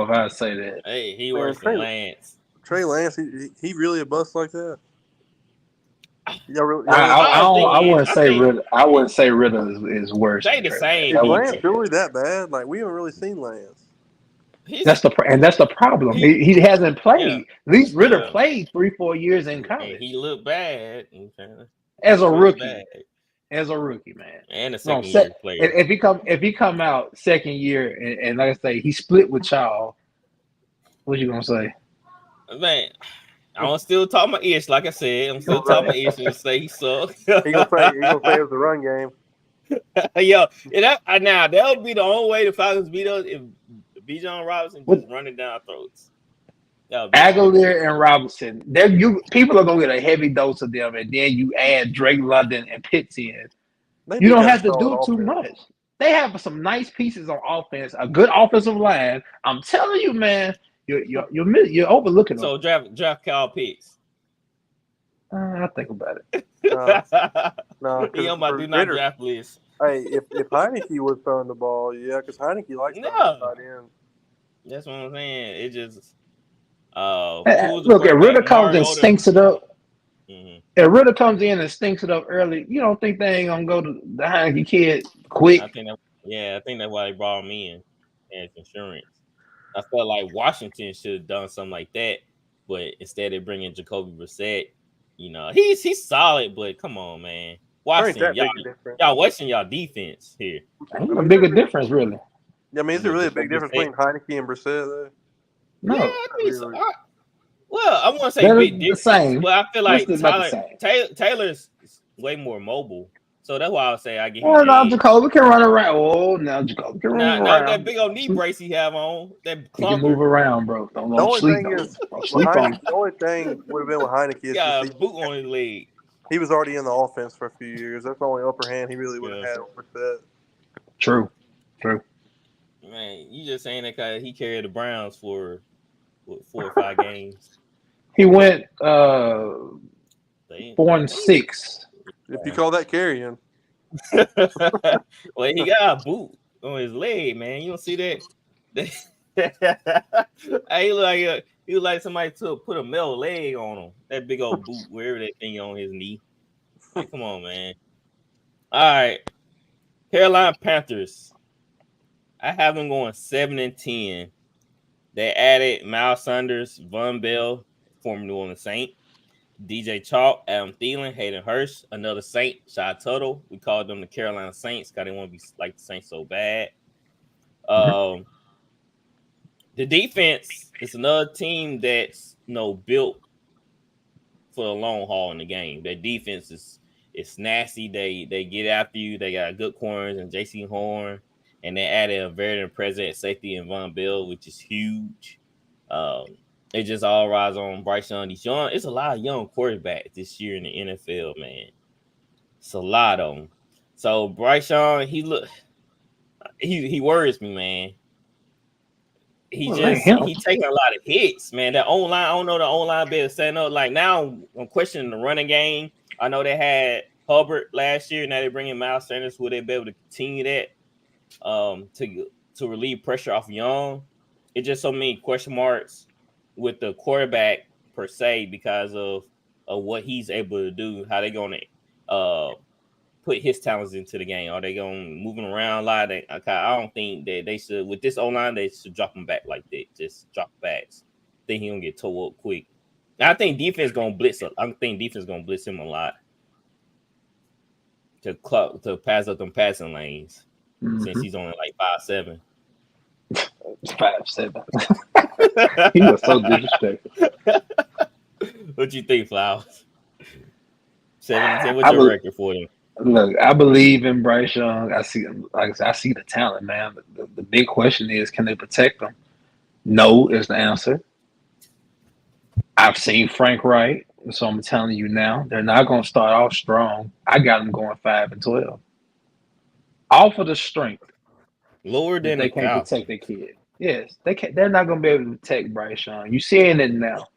Speaker 3: I say that.
Speaker 2: Hey, he
Speaker 4: Man,
Speaker 2: worse than Lance.
Speaker 4: Trey Lance, he really a bust like that?
Speaker 3: I wouldn't say Ritter. I wouldn't say Ritter is worse.
Speaker 2: They
Speaker 3: than
Speaker 2: the
Speaker 3: Trey
Speaker 2: same.
Speaker 4: Is
Speaker 3: Lance.
Speaker 4: Lance really that bad? Like, we haven't really seen Lance.
Speaker 3: That's the problem. He hasn't played.
Speaker 2: Yeah.
Speaker 3: At least Ritter
Speaker 2: Yeah.
Speaker 3: played 3-4 years in
Speaker 2: And
Speaker 3: college
Speaker 2: he looked bad.
Speaker 3: as a
Speaker 2: He
Speaker 3: rookie.
Speaker 2: bad.
Speaker 3: As a rookie, man.
Speaker 2: And a second year player.
Speaker 3: If he come out second year and like I say he split with y'all, what you gonna say?
Speaker 2: Man, I'm still talking my ish. Like I said, I'm still talking my ish and say he sucked.
Speaker 4: He gonna say it was the run game.
Speaker 2: Yo, now that would be the only way the Falcons beat us if Bijan Robinson just running down throats.
Speaker 3: Aguilar and Robinson, people are gonna get a heavy dose of them, and then you add Drake London and Pitts in. You don't have to do too much. They have some nice pieces on offense, a good offensive line. I'm telling you, man, you're overlooking them.
Speaker 2: So draft Kyle Pitts.
Speaker 3: I'll think about it.
Speaker 4: No,
Speaker 2: he on my do not draft list.
Speaker 4: Hey, if Heineke was throwing the ball, yeah, because Heineke likes throwing tight end.
Speaker 2: That's what I'm saying. It just
Speaker 3: look, if Ritter comes and stinks it up.
Speaker 2: Mm-hmm.
Speaker 3: If Ritter comes in and stinks it up early, you don't think they ain't gonna go to the Heineke kid quick?
Speaker 2: I think that's why they brought him in as insurance. I felt like Washington should have done something like that, but instead of bringing Jacoby Brissett, he's solid, but come on, man, Washington, y'all wasting y'all defense here.
Speaker 3: Ain't a bigger difference, really.
Speaker 4: Yeah, I mean, is there really a big difference between Heineke and Brissett though?
Speaker 3: No.
Speaker 2: Yeah, I think so. Well, I won't say big difference, but I feel like Taylor's way more mobile. So that's why I say I get him.
Speaker 3: Well, now Jacoby can run around. Now Jacoby can run around.
Speaker 2: Now that big old knee brace he have on, that
Speaker 3: he can move around, bro. Don't sleep on him.
Speaker 4: The only thing would have been with Heineke is
Speaker 2: got a boot on his leg.
Speaker 4: He was already in the offense for a few years. That's the only upper hand he really would have had over that.
Speaker 3: True.
Speaker 2: Man, you just saying that because he carried the Browns for 4 or 5 games.
Speaker 3: He went 4-6.
Speaker 4: If you call that carrying.
Speaker 2: Well, he got a boot on his leg, man. You don't see that? He look like somebody put a metal leg on him. That big old boot, wherever that thing on his knee. Hey, come on, man. All right. Carolina Panthers. I have them going 7-10. They added Miles Sanders, Von Bell, former New Orleans Saint, DJ Chalk, Adam Thielen, Hayden Hurst, another Saint, Shy Tuttle. We called them the Carolina Saints because they want to be like the Saints so bad. The defense is another team that's built for the long haul in the game. Their defense is nasty. They get after you. They got good corners and J.C. Horn, and they added a veteran present safety in Von Bell, which is huge. It just all rides on Bryce Young. It's a lot of young quarterbacks this year in the NFL, man. It's a lot of them. So Bryce Young, he worries me, man. He taking a lot of hits, man. That O-line, I don't know the O-line better setting up. Like now, I'm questioning the running game. I know they had Hubbard last year. Now they're bringing Miles Sanders. Will they be able to continue that to relieve pressure off Young? It's just so many question marks with the quarterback per se because of what he's able to do. How they going to put his talents into the game? Are they going to move him around a lot? I don't think that they should. With this O-line, they should drop him back like that. Just drop backs. I think he's going to get tore up quick. I think defense going to blitz. I think defense going to blitz him a lot to pass up them passing lanes. since he's only like 5'7".
Speaker 3: 5'7". He was so disrespectful.
Speaker 2: What you think, Flowers? 7-10. What's
Speaker 3: I
Speaker 2: your
Speaker 3: bel-
Speaker 2: record for him?
Speaker 3: Look, I believe in Bryce Young. I see, like I said, I see the talent, man. The big question is, can they protect him? No is the answer. I've seen Frank Wright, so I'm telling you now, they're not going to start off strong. I got them going 5-12, off of the strength
Speaker 2: Lower
Speaker 3: that
Speaker 2: than
Speaker 3: they
Speaker 2: the
Speaker 3: can't protect
Speaker 2: Falcons.
Speaker 3: their kid. Yes, they can't. They're not going to be able to protect Bryce Young. You seeing it now.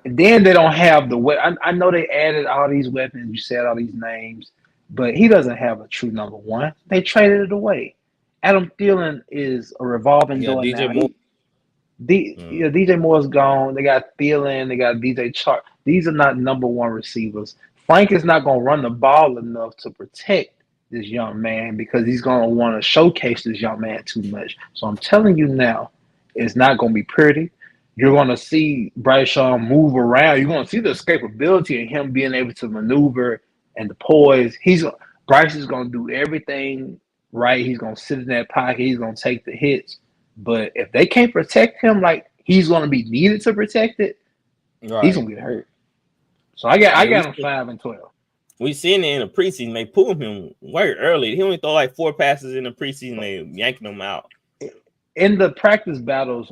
Speaker 3: And then they don't have the way. I know they added all these weapons. You said all these names, but he doesn't have a true number one. They traded it away. Adam Thielen is a revolving
Speaker 2: Yeah,
Speaker 3: door
Speaker 2: DJ
Speaker 3: now.
Speaker 2: Moore.
Speaker 3: DJ Moore's gone. They got Thielen. They got DJ Chark. These are not number one receivers. Frank is not going to run the ball enough to protect this young man because he's going to want to showcase this young man too much. So I'm telling you now, it's not going to be pretty. You're going to see Bryce Young move around. You're going to see the escapability in him being able to maneuver and the poise. Bryce is going to do everything right. He's going to sit in that pocket. He's going to take the hits. But if they can't protect him like he's going to be needed to protect it,
Speaker 2: Right.
Speaker 3: he's going to get hurt. So I got him 5-12.
Speaker 2: We seen it in the preseason. They pulled him way early. He only throw like 4 passes in the preseason. They yanking him out.
Speaker 3: In the practice battles,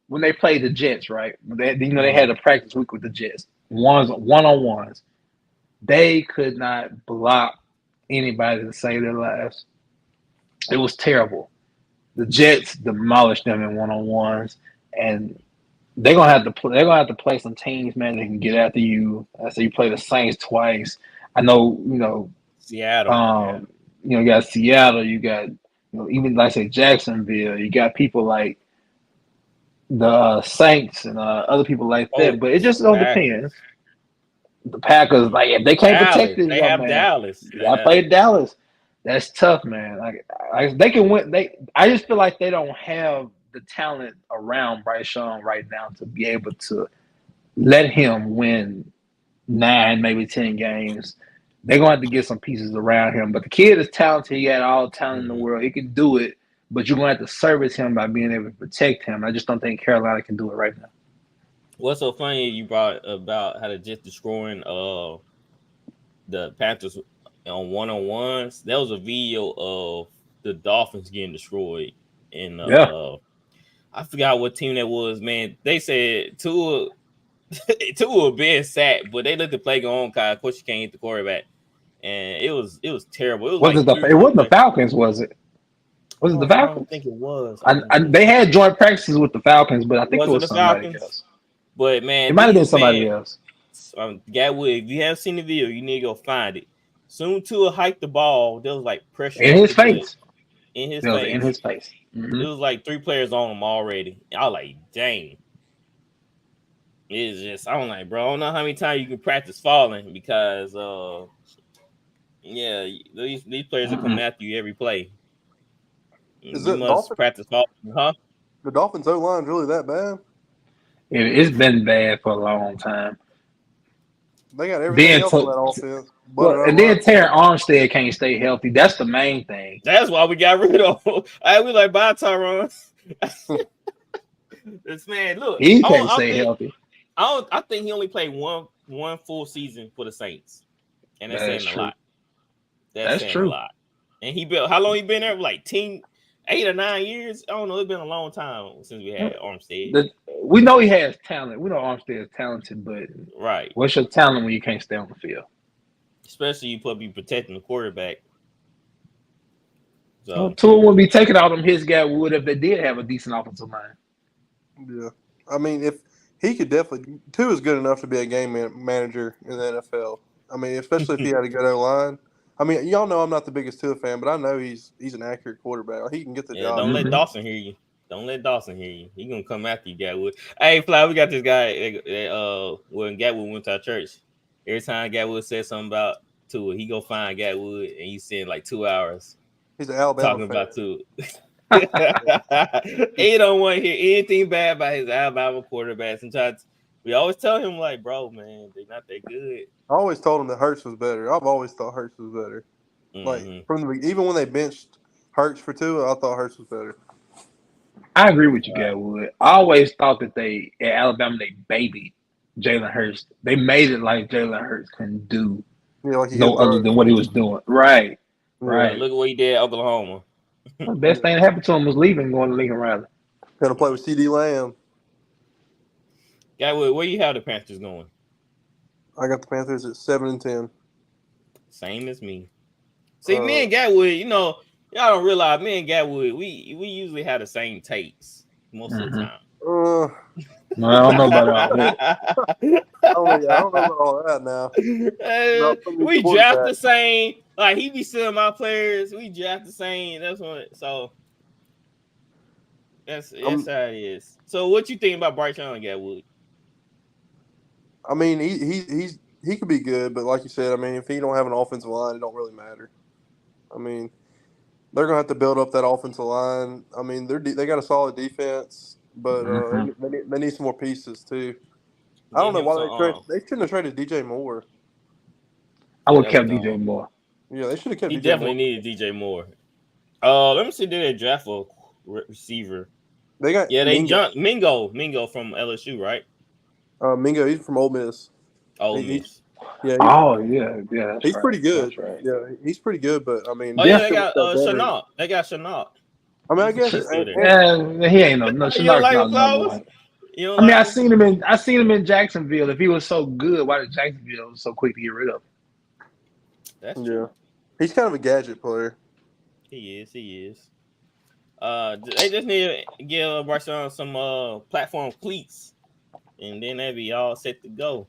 Speaker 3: when they played the Jets, right? They had a practice week with the Jets. One-on-ones. They could not block anybody to save their lives. It was terrible. The Jets demolished them in one-on-ones, and they're gonna have to play some teams, man, that can get after you. I say you play the Saints twice. I know,
Speaker 2: Seattle.
Speaker 3: You got Seattle, you got even like say Jacksonville, you got people like the Saints and other people like that. But it just all depends. The Packers, like if they can't protect this,
Speaker 2: they have
Speaker 3: man,
Speaker 2: Dallas.
Speaker 3: I played Dallas. That's tough, man. Like they can win. I just feel like they don't have the talent around Bryce Young right now to be able to let him win 9, maybe 10 games. They're gonna have to get some pieces around him. But the kid is talented. He got all the talent in the world. He can do it. But you're gonna have to service him by being able to protect him. I just don't think Carolina can do it right now.
Speaker 2: What's so funny you brought about how the Jets destroying the Panthers on one-on-ones? That was a video of the Dolphins getting destroyed. And I forgot what team that was, man. They said Tua being sacked, but they let the play go on because of course you can't hit the quarterback. And it was terrible. It wasn't
Speaker 3: the Falcons, was it? Was it the Falcons?
Speaker 2: I don't think it was.
Speaker 3: They had joint practices with the Falcons, but I think it was somebody else.
Speaker 2: But man,
Speaker 3: it might have been somebody else.
Speaker 2: Gatwood, if you haven't seen the video, you need to go find it. Soon Tua hiked the ball, there was like pressure
Speaker 3: in his face.
Speaker 2: In his face.
Speaker 3: Mm-hmm.
Speaker 2: It was like 3 players on him already. I was like, dang. It's just, I'm like, bro, I don't know how many times you can practice falling because, these players are coming after you every play. You must practice falling, huh?
Speaker 4: The Dolphins' O-line is really that bad?
Speaker 3: It's been bad for a long time.
Speaker 4: They got everything else on that offense.
Speaker 3: And then Terran Armstead can't stay healthy. That's the main thing.
Speaker 2: That's why we got rid of him. We like, bye, Tyron. This man, look.
Speaker 3: He can't stay healthy.
Speaker 2: I think he only played one full season for the Saints. And that's saying a lot. That's true. A lot. And how long he been there? Like 8 or 9 years. I don't know. It's been a long time since we had Armstead.
Speaker 3: We know he has talent. We know Armstead is talented, but
Speaker 2: right.
Speaker 3: What's your talent when you can't stay on the field?
Speaker 2: Especially you probably protecting the quarterback. So
Speaker 3: Tua wouldn't be taking all them hits Gatwood if they did have a decent offensive line.
Speaker 4: Yeah, I mean, if he could definitely, Tua is good enough to be a game manager in the NFL. I mean, especially if he had a good O-line. I mean, y'all know I'm not the biggest Tua fan, but I know he's an accurate quarterback. He can get the job.
Speaker 2: Don't let Dawson hear you. Don't let Dawson hear you. He's gonna come after you, Gatwood. Hey, Fly, we got this guy. When Gatwood went to our church, every time Gatwood said something about Tua, he go find Gatwood and he spend like 2 hours.
Speaker 4: He's an Alabama
Speaker 2: talking fan. About Tua. He don't want to hear anything bad about his Alabama quarterbacks. And we always tell him like, bro, man, they're not that good.
Speaker 4: I always told him that Hurts was better. I've always thought Hurts was better.
Speaker 2: Mm-hmm.
Speaker 4: Like even when they benched Hurts for Tua. I thought Hurts was better.
Speaker 3: I agree with you, Gatwood. I always thought that at Alabama they babied Jalen Hurts. They made it like Jalen Hurts couldn't do
Speaker 4: Yeah, like he
Speaker 3: no
Speaker 4: could
Speaker 3: other
Speaker 4: throw.
Speaker 3: than what he was doing. Right.
Speaker 4: Yeah.
Speaker 3: Right.
Speaker 2: Look at what he did at Oklahoma.
Speaker 3: The best thing that happened to him was leaving, going to Lincoln Riley.
Speaker 4: Gonna play with CD Lamb.
Speaker 2: Gatwood, where you have the Panthers going?
Speaker 4: I got the Panthers at 7-10.
Speaker 2: Same as me. See, me and Gatwood, y'all don't realize me and Gatwood, we usually have the same takes most of the time.
Speaker 3: No, I don't know about all that.
Speaker 4: I don't know about all that now.
Speaker 2: We draft the same. Like he be selling my players. We draft the same. That's what. So that's how it is. So what you think about Bryce Young, Gatwood?
Speaker 4: I mean, he could be good, but like you said, I mean, if he don't have an offensive line, it don't really matter. I mean, they're gonna have to build up that offensive line. I mean, they got a solid defense, but they need some more pieces too. I don't know why they shouldn't have traded DJ Moore.
Speaker 3: I would have kept DJ Moore.
Speaker 4: Yeah, they should have kept.
Speaker 2: He
Speaker 4: DJ
Speaker 2: definitely
Speaker 4: Moore.
Speaker 2: needed DJ Moore. Let me see. Did they draft a receiver?
Speaker 4: They got
Speaker 2: Mingo from LSU, right?
Speaker 4: Mingo, he's from Ole Miss.
Speaker 2: Ole Miss.
Speaker 3: Yeah.
Speaker 4: He's pretty good.
Speaker 3: That's right.
Speaker 4: Yeah, he's pretty good, but I mean,
Speaker 2: they got Chenault. They got Chenault.
Speaker 4: I mean, I guess
Speaker 3: he ain't no. Chenault's not number one. I mean, I seen him in Jacksonville. If he was so good, why did Jacksonville was so quick to get rid of him?
Speaker 2: That's true.
Speaker 4: He's kind of a gadget player.
Speaker 2: He is. They just need to give Bryce Young some platform cleats, and then they'll be all set to go.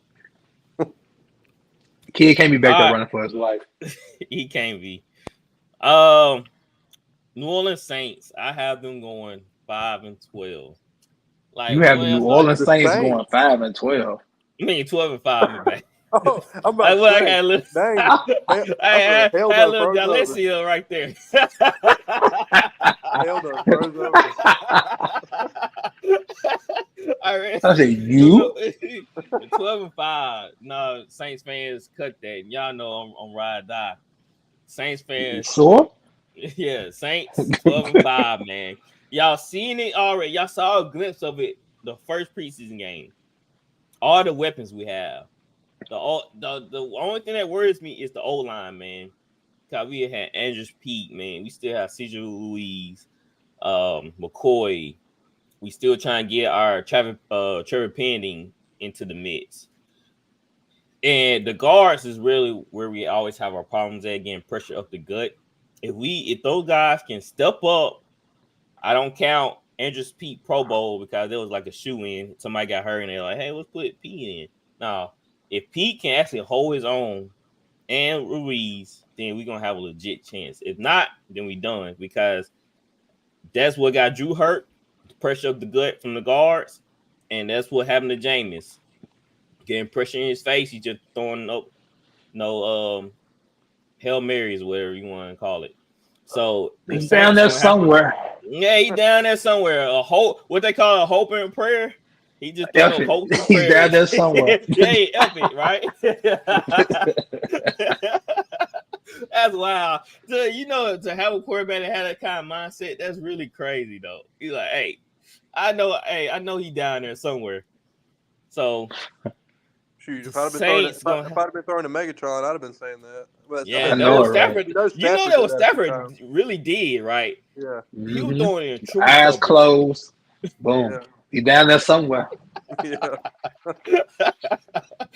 Speaker 3: Kid can't be back there running for his life.
Speaker 2: He can't be. New Orleans Saints. I have them going 5-12. Like
Speaker 3: you have the New Orleans Saints going 5-12.
Speaker 2: I mean 12-5. Man.
Speaker 4: Oh, I'm about to say,
Speaker 2: I had a little Dalesio right there. I
Speaker 3: say you
Speaker 2: 12-5. No, Saints fans cut that. Y'all know I'm ride or die. Saints fans.
Speaker 3: Sure.
Speaker 2: Yeah, Saints 12-5, man. Y'all seen it already. Y'all saw a glimpse of it the first preseason game. All the weapons we have. The only thing that worries me is the O-line, man. Because we had Andrews Pete, man. We still have Cesar Louise, McCoy. We still trying to get our Trevor Pending into the mix. And the guards is really where we always have our problems at, getting pressure up the gut. If those guys can step up, I don't count Andrews Pete Pro Bowl because there was like a shoe-in. Somebody got hurt and they're like, hey, let's put Pete in. No. If Pete can actually hold his own and Ruiz, then we're going to have a legit chance. If not, then we done because that's what got Drew hurt, the pressure of the gut from the guards, and that's what happened to Jameis. Getting pressure in his face, he's just throwing up Hail Marys, whatever you want to call it. So
Speaker 3: he's down there somewhere.
Speaker 2: Yeah, he's down there somewhere. What they call a hope and prayer. He just hope and
Speaker 3: he's down there somewhere.
Speaker 2: Yeah, epic, right? That's wild. To have a quarterback that had that kind of mindset, that's really crazy, though. He's like, hey, I know he's down there somewhere. So.
Speaker 4: Shoot, if I'd have been throwing a Megatron, I'd have been saying that. But
Speaker 2: yeah, Stafford. That was Stafford really did, right?
Speaker 4: Yeah.
Speaker 2: He was throwing it in
Speaker 3: eyes closed. Boom. Yeah. He's down there somewhere.
Speaker 4: Yeah.
Speaker 2: That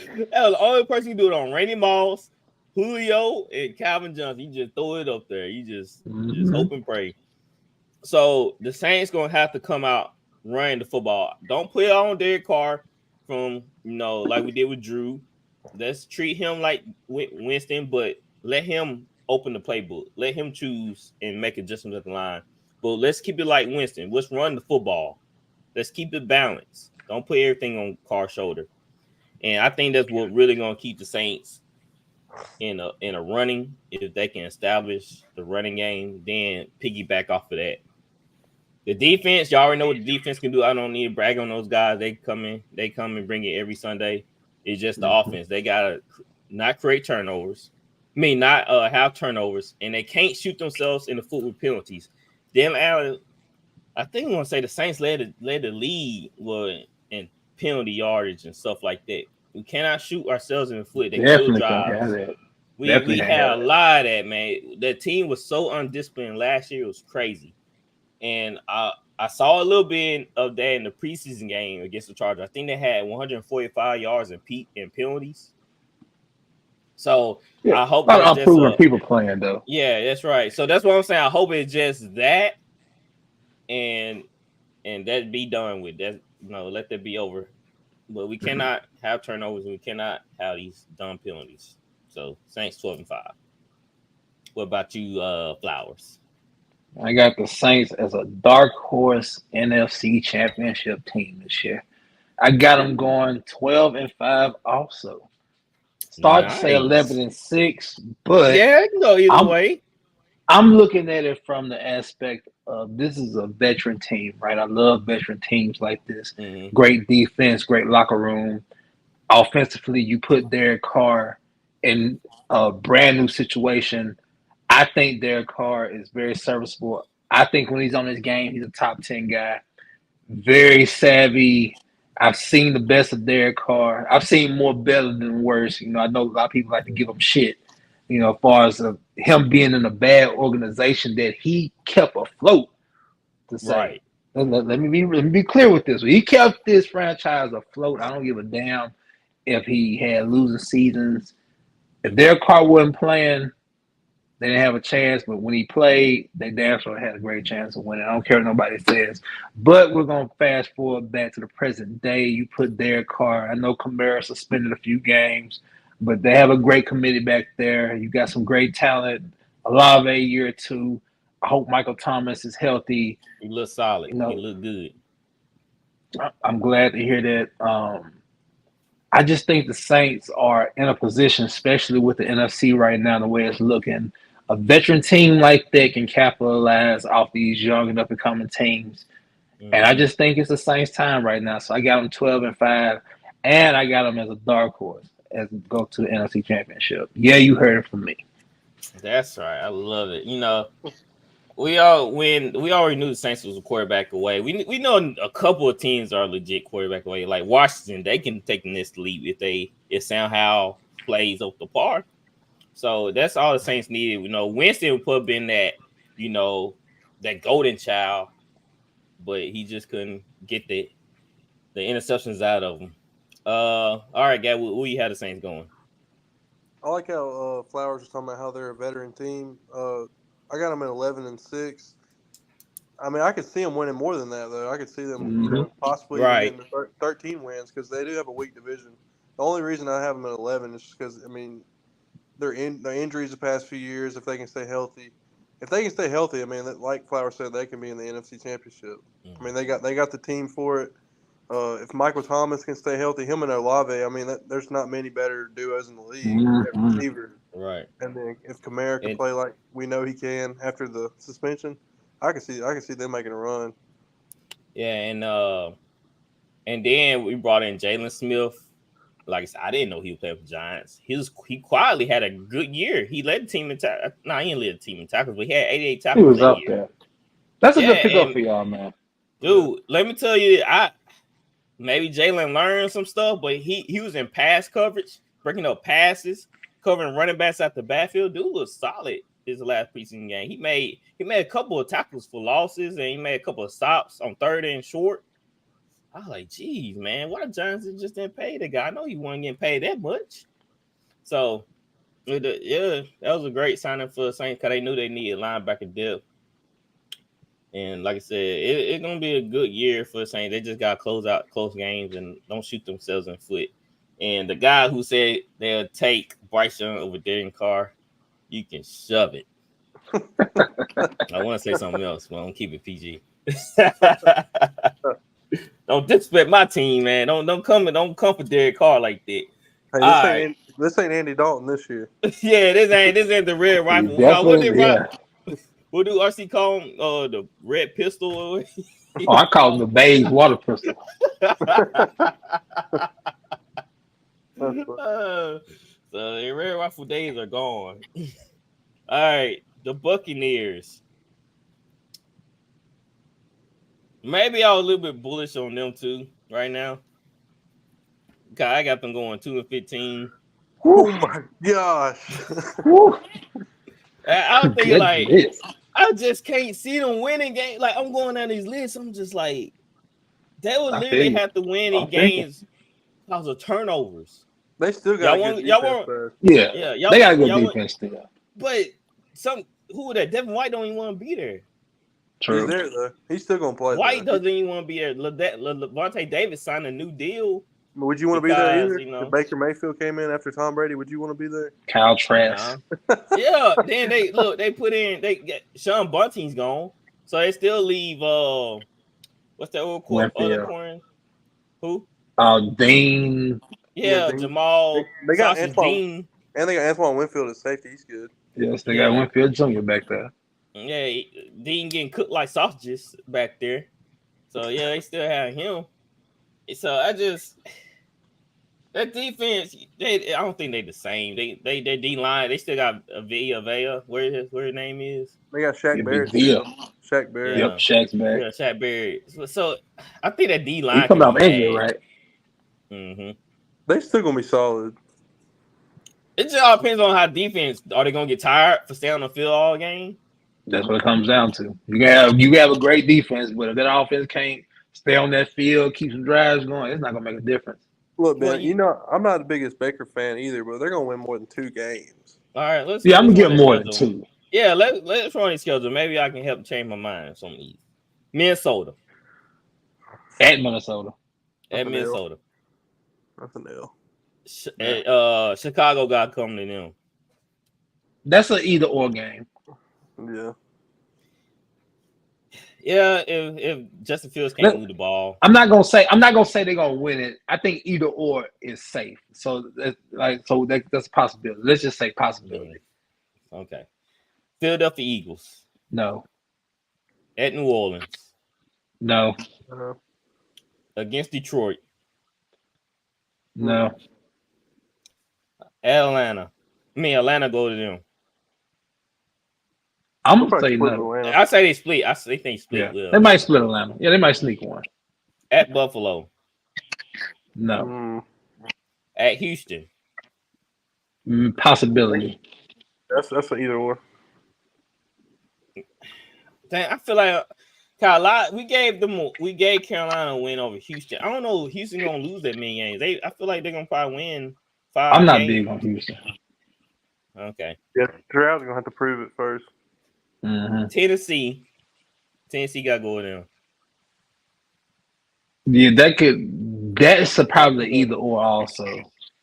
Speaker 2: was the only person who do it on Randy Moss, Julio, and Calvin Johnson. You just throw it up there. You just hope and pray. So the Saints gonna have to come out running the football. Don't put it on Derek Carr. From like we did with Drew, let's treat him like Winston, but let him open the playbook. Let him choose and make adjustments at the line. But let's keep it like Winston. Let's run the football. Let's keep it balanced. Don't put everything on Carr's shoulder. And I think that's what really gonna keep the Saints in a running. If they can establish the running game, then piggyback off of that. The defense, y'all already know what the defense can do. I don't need to brag on those guys. They come and bring it every Sunday. It's just the offense. They gotta not create turnovers. mean, not have turnovers, and they can't shoot themselves in the foot with penalties. Then Allen, I think I want to say the Saints led the league in penalty yardage and stuff like that. We cannot shoot ourselves in the foot. They kill
Speaker 3: Definitely can't have
Speaker 2: drives.
Speaker 3: that.
Speaker 2: We
Speaker 3: Definitely can't have
Speaker 2: had a lot of that, man. That team was so undisciplined last year. It was crazy. And I saw a little bit of that in the preseason game against the Chargers. I think they had 145 yards in penalties. So
Speaker 3: Yeah,
Speaker 2: I hope
Speaker 3: a lot of
Speaker 2: that's just
Speaker 3: unproven people playing though.
Speaker 2: yeah, that's right. So that's what I'm saying. I hope it's just that, and that be done with. That let that be over. But we cannot have turnovers. And we cannot have these dumb penalties. So Saints 12-5. What about you, Flowers?
Speaker 3: I got the Saints as a dark horse NFC championship team this year. I got them going 12-5 also. Start to say
Speaker 2: Nice.
Speaker 3: 11-6, but
Speaker 2: Yeah, it can go either way.
Speaker 3: I'm looking at it from the aspect of this is a veteran team, right? I love veteran teams like this.
Speaker 2: Mm-hmm.
Speaker 3: Great defense, great locker room. Offensively, you put Derek Carr in a brand new situation. I think Derek Carr is very serviceable. I think when he's on his game, he's a top 10 guy. Very savvy. I've seen the best of Derek Carr. I've seen more better than worse. I know a lot of people like to give him shit, as far as him being in a bad organization that he kept afloat, to say.
Speaker 2: Right.
Speaker 3: Let me be clear with this. He kept this franchise afloat. I don't give a damn if he had losing seasons. If Derek Carr wasn't playing, they didn't have a chance, but when he played, they damn sure had a great chance of winning. I don't care what nobody says. But we're going to fast forward back to the present day. You put Derek Carr. I know Kamara suspended a few games, but they have a great committee back there. You got some great talent. Olave, year or two. I hope Michael Thomas is healthy.
Speaker 2: He looks solid. He look good.
Speaker 3: I'm glad to hear that. I just think the Saints are in a position, especially with the NFC right now, the way it's looking. A veteran team like that can capitalize off these young and up-and-coming teams. Mm-hmm. And I just think it's the Saints' time right now. So I got them 12-5, and I got them as a dark horse as we go to the NFC Championship. Yeah, you heard it from me.
Speaker 2: That's right. I love it. We already knew the Saints was a quarterback away. We know a couple of teams are legit quarterback away. Like Washington, they can take the next leap if somehow plays up the par. So that's all the Saints needed. Winston would put up in that, that golden child, but he just couldn't get the interceptions out of him. All right, guy, where you had the Saints going?
Speaker 4: I like how Flowers was talking about how they're a veteran team. I got them at 11-6. I mean, I could see them winning more than that, though. I could see them, possibly even getting 13 wins because they do have a weak division. The only reason I have them at 11 is because, their injuries the past few years. If they can stay healthy, I mean, like Flower said, they can be in the NFC Championship. Mm-hmm. I mean, they got the team for it. If Michael Thomas can stay healthy, him and Olave, I mean, there's not many better duos in the league at receiver.
Speaker 2: Right.
Speaker 4: And then if Kamara can play like we know he can after the suspension, I can see them making a run.
Speaker 2: Yeah, and then we brought in Jalen Smith. Like I said, I didn't know he was playing for Giants. He quietly had a good year. He led the team in tackles. No, he didn't lead the team in tackles, but he had 88 tackles.
Speaker 3: He was up there. That's a good pickup for y'all, man.
Speaker 2: Dude, let me tell you, maybe Jalen learned some stuff, but he was in pass coverage, breaking up passes, covering running backs out the backfield. Dude was solid his last preseason game. He made a couple of tackles for losses, and he made a couple of stops on third and short. I was like, geez, man, why the Giants just didn't pay the guy? I know he wasn't getting paid that much. So, yeah, that was a great signing for the Saints because they knew they needed linebacker depth. And like I said, it's going to be a good year for the Saints. They just got to close out close games and don't shoot themselves in the foot. And the guy who said they'll take Bryce Young over Derek Carr, you can shove it. I want to say something else, but I'm going to keep it PG. Don't disrespect my team, man. Don't come for Derek Carr like that.
Speaker 4: Hey, this ain't Andy Dalton this year.
Speaker 2: Yeah, this ain't the red rifle. What do RC call him? The red pistol?
Speaker 3: I call him the beige water pistol.
Speaker 2: So the red rifle days are gone. All right, the Buccaneers. Maybe I was a little bit bullish on them too right now. God, I got them going 2-15.
Speaker 4: Oh my gosh.
Speaker 3: Woo.
Speaker 2: I was thinking like
Speaker 3: Goodness.
Speaker 2: I just can't see them winning games. Like I'm going down these lists. I'm just like they would
Speaker 3: I feel
Speaker 2: literally
Speaker 3: you.
Speaker 2: have to win
Speaker 3: I
Speaker 2: in
Speaker 3: feel you.
Speaker 2: games because of turnovers.
Speaker 4: They still got
Speaker 2: Y'all
Speaker 4: a good
Speaker 2: want
Speaker 4: defense there.
Speaker 3: Yeah.
Speaker 2: yeah, y'all
Speaker 3: They got a
Speaker 2: want
Speaker 3: good
Speaker 2: y'all want,
Speaker 3: defense still.
Speaker 2: but who that Devin White don't even want to be there.
Speaker 3: True.
Speaker 4: He's there though. He's still gonna play.
Speaker 2: White
Speaker 4: though.
Speaker 2: doesn't even want to be there. Levante Davis signed a new deal.
Speaker 4: Would you want to be there
Speaker 2: Because,
Speaker 4: either?
Speaker 2: you know-
Speaker 4: If Baker Mayfield came in after Tom Brady, would you want to be there?
Speaker 3: Kyle Trask.
Speaker 2: Yeah, then they put in Sean Bunting's gone. So they still leave what's that other
Speaker 3: Winfield.
Speaker 2: corner? Who?
Speaker 3: Dean.
Speaker 2: Yeah,
Speaker 4: Dean.
Speaker 2: Jamal
Speaker 4: They got
Speaker 2: Sausage
Speaker 4: Antoine.
Speaker 2: Dean.
Speaker 4: And they got Antoine Winfield at safety. He's good.
Speaker 3: Yes, they
Speaker 2: Yeah.
Speaker 3: got Winfield Jr. back there.
Speaker 2: Yeah, Dean getting cooked like sausages back there. So yeah, they still have him. So that defense, I don't think they're the same. They D line, they still got Vea, where his name is.
Speaker 4: They got Shaq
Speaker 3: Yeah,
Speaker 4: Barrett.
Speaker 3: big deal.
Speaker 4: Shaq Barrett.
Speaker 2: Yeah.
Speaker 3: Yep, Shaq's back.
Speaker 2: Yeah, Shaq Barrett. So I think that D line
Speaker 3: He coming off injury, right?
Speaker 2: Mm-hmm.
Speaker 4: They still gonna be solid.
Speaker 2: It just all depends on how defense are they gonna get tired for staying on the field all game.
Speaker 3: That's what it comes down to. You can have a great defense, but if that offense can't stay on that field, keep some drives going, it's not gonna make a difference.
Speaker 4: Look, man,
Speaker 2: Well,
Speaker 4: you know I'm not the biggest Baker fan either, but they're gonna win more than 2 games.
Speaker 2: All right, let's.
Speaker 3: Yeah, I'm gonna
Speaker 2: let's
Speaker 3: give
Speaker 2: run
Speaker 3: more
Speaker 2: the
Speaker 3: than
Speaker 2: schedule.
Speaker 3: 2.
Speaker 2: Yeah, let's run the schedule. Maybe I can help change my mind on some of these. Minnesota.
Speaker 3: At Minnesota.
Speaker 2: At
Speaker 4: That's an L.
Speaker 2: Minnesota.
Speaker 4: That's an L.
Speaker 2: Chicago got coming to them.
Speaker 3: That's an either or game.
Speaker 4: Yeah.
Speaker 2: Yeah, if Justin Fields can't move the ball.
Speaker 3: I'm not gonna say they're gonna win it. I think either or is safe. So that's a possibility. Let's just say possibility.
Speaker 2: Okay. Philadelphia Eagles.
Speaker 3: No.
Speaker 2: At New Orleans.
Speaker 3: No.
Speaker 4: Uh-huh.
Speaker 2: Against Detroit.
Speaker 3: No.
Speaker 2: At Atlanta. Atlanta go to them.
Speaker 3: I'm
Speaker 4: We'll
Speaker 3: gonna say
Speaker 4: probably split
Speaker 3: no.
Speaker 4: Atlanta.
Speaker 2: I say they split. They think split.
Speaker 3: Yeah.
Speaker 2: Well.
Speaker 3: They might split Atlanta. Yeah, they might sneak one.
Speaker 2: At Buffalo.
Speaker 3: No.
Speaker 2: At Houston.
Speaker 3: Possibility.
Speaker 4: That's an either or.
Speaker 2: Dang, I feel like we gave Carolina a win over Houston. I don't know if Houston gonna lose that many games. I feel like they're gonna probably win 5
Speaker 3: I'm not
Speaker 2: games.
Speaker 3: big on Houston.
Speaker 2: Okay.
Speaker 4: Yeah, Stroud's gonna have to prove it first.
Speaker 3: Mm-hmm.
Speaker 2: Tennessee got to go with them.
Speaker 3: Yeah, that's probably either or also.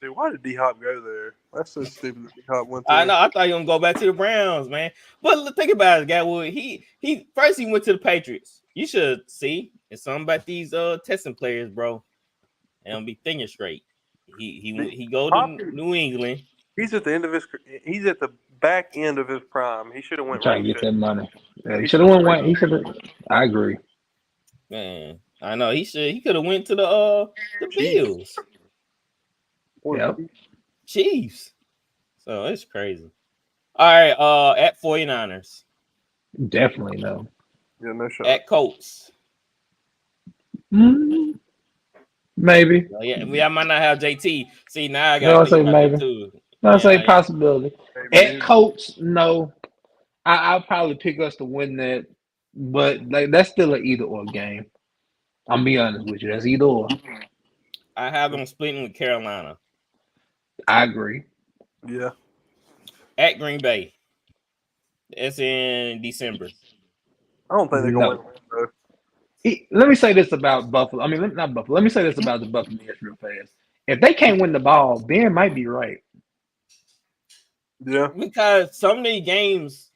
Speaker 4: Dude, why did D-Hop go there? That's so stupid that D-Hop went there.
Speaker 2: I know. I thought he was gonna go back to the Browns, man. But think about it, Gatwood. He first he went to the Patriots. You should see. It's something about these testing players, bro. They don't be thinking straight. He go to New England.
Speaker 4: He's at the end of he's at the back end of his prime. He should have went
Speaker 3: Trying to
Speaker 4: right
Speaker 3: get
Speaker 4: to-
Speaker 3: that money. Yeah, he should have went. He should have. I agree.
Speaker 2: Man, I know he could have went to the Bills.
Speaker 3: Yep.
Speaker 2: Chiefs. So it's crazy. All right, at 49ers.
Speaker 3: Definitely no.
Speaker 4: Yeah, no shot.
Speaker 2: At Colts.
Speaker 3: Maybe.
Speaker 2: Yeah, I might not have JT. See, now I
Speaker 3: No,
Speaker 2: got
Speaker 3: I say maybe.
Speaker 2: too.
Speaker 3: I'll say
Speaker 2: Yeah.
Speaker 3: possibility.
Speaker 4: Maybe.
Speaker 3: At Colts, no. I'll probably pick us to win that, but that's still an either or game. I'm be honest with you. That's either or.
Speaker 2: I have them splitting with Carolina.
Speaker 3: I agree.
Speaker 4: Yeah.
Speaker 2: At Green Bay. It's in December.
Speaker 4: I don't think they're going to win, though.
Speaker 3: Let me say this about Buffalo. I mean, not Buffalo. Let me say this about the Buccaneers real fast. If they can't win the ball, Ben might be right.
Speaker 4: Yeah.
Speaker 2: Because some of these games,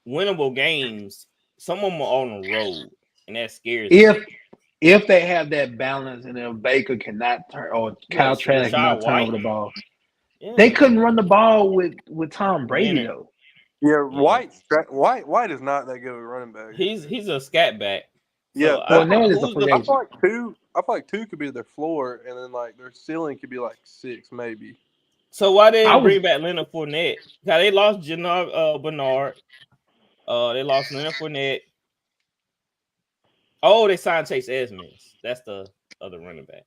Speaker 2: winnable games, some of them are on the road, and that scares me.
Speaker 3: If they have that balance and if Baker cannot turn or Kyle Trask cannot turn over the ball, they couldn't run the ball with Tom Brady though.
Speaker 4: Yeah, White is not that good of a running back.
Speaker 2: He's a scat back.
Speaker 4: Yeah,
Speaker 2: So,
Speaker 3: now is the free
Speaker 4: I
Speaker 3: agent.
Speaker 4: feel like two could be their floor, and then like their ceiling could be like 6 maybe.
Speaker 2: So why they
Speaker 3: I
Speaker 2: didn't
Speaker 3: was
Speaker 2: bring back Leonard Fournette? Because they lost Bernard. They lost Leonard Fournette. Oh, they signed Chase Edmonds. That's the other running back.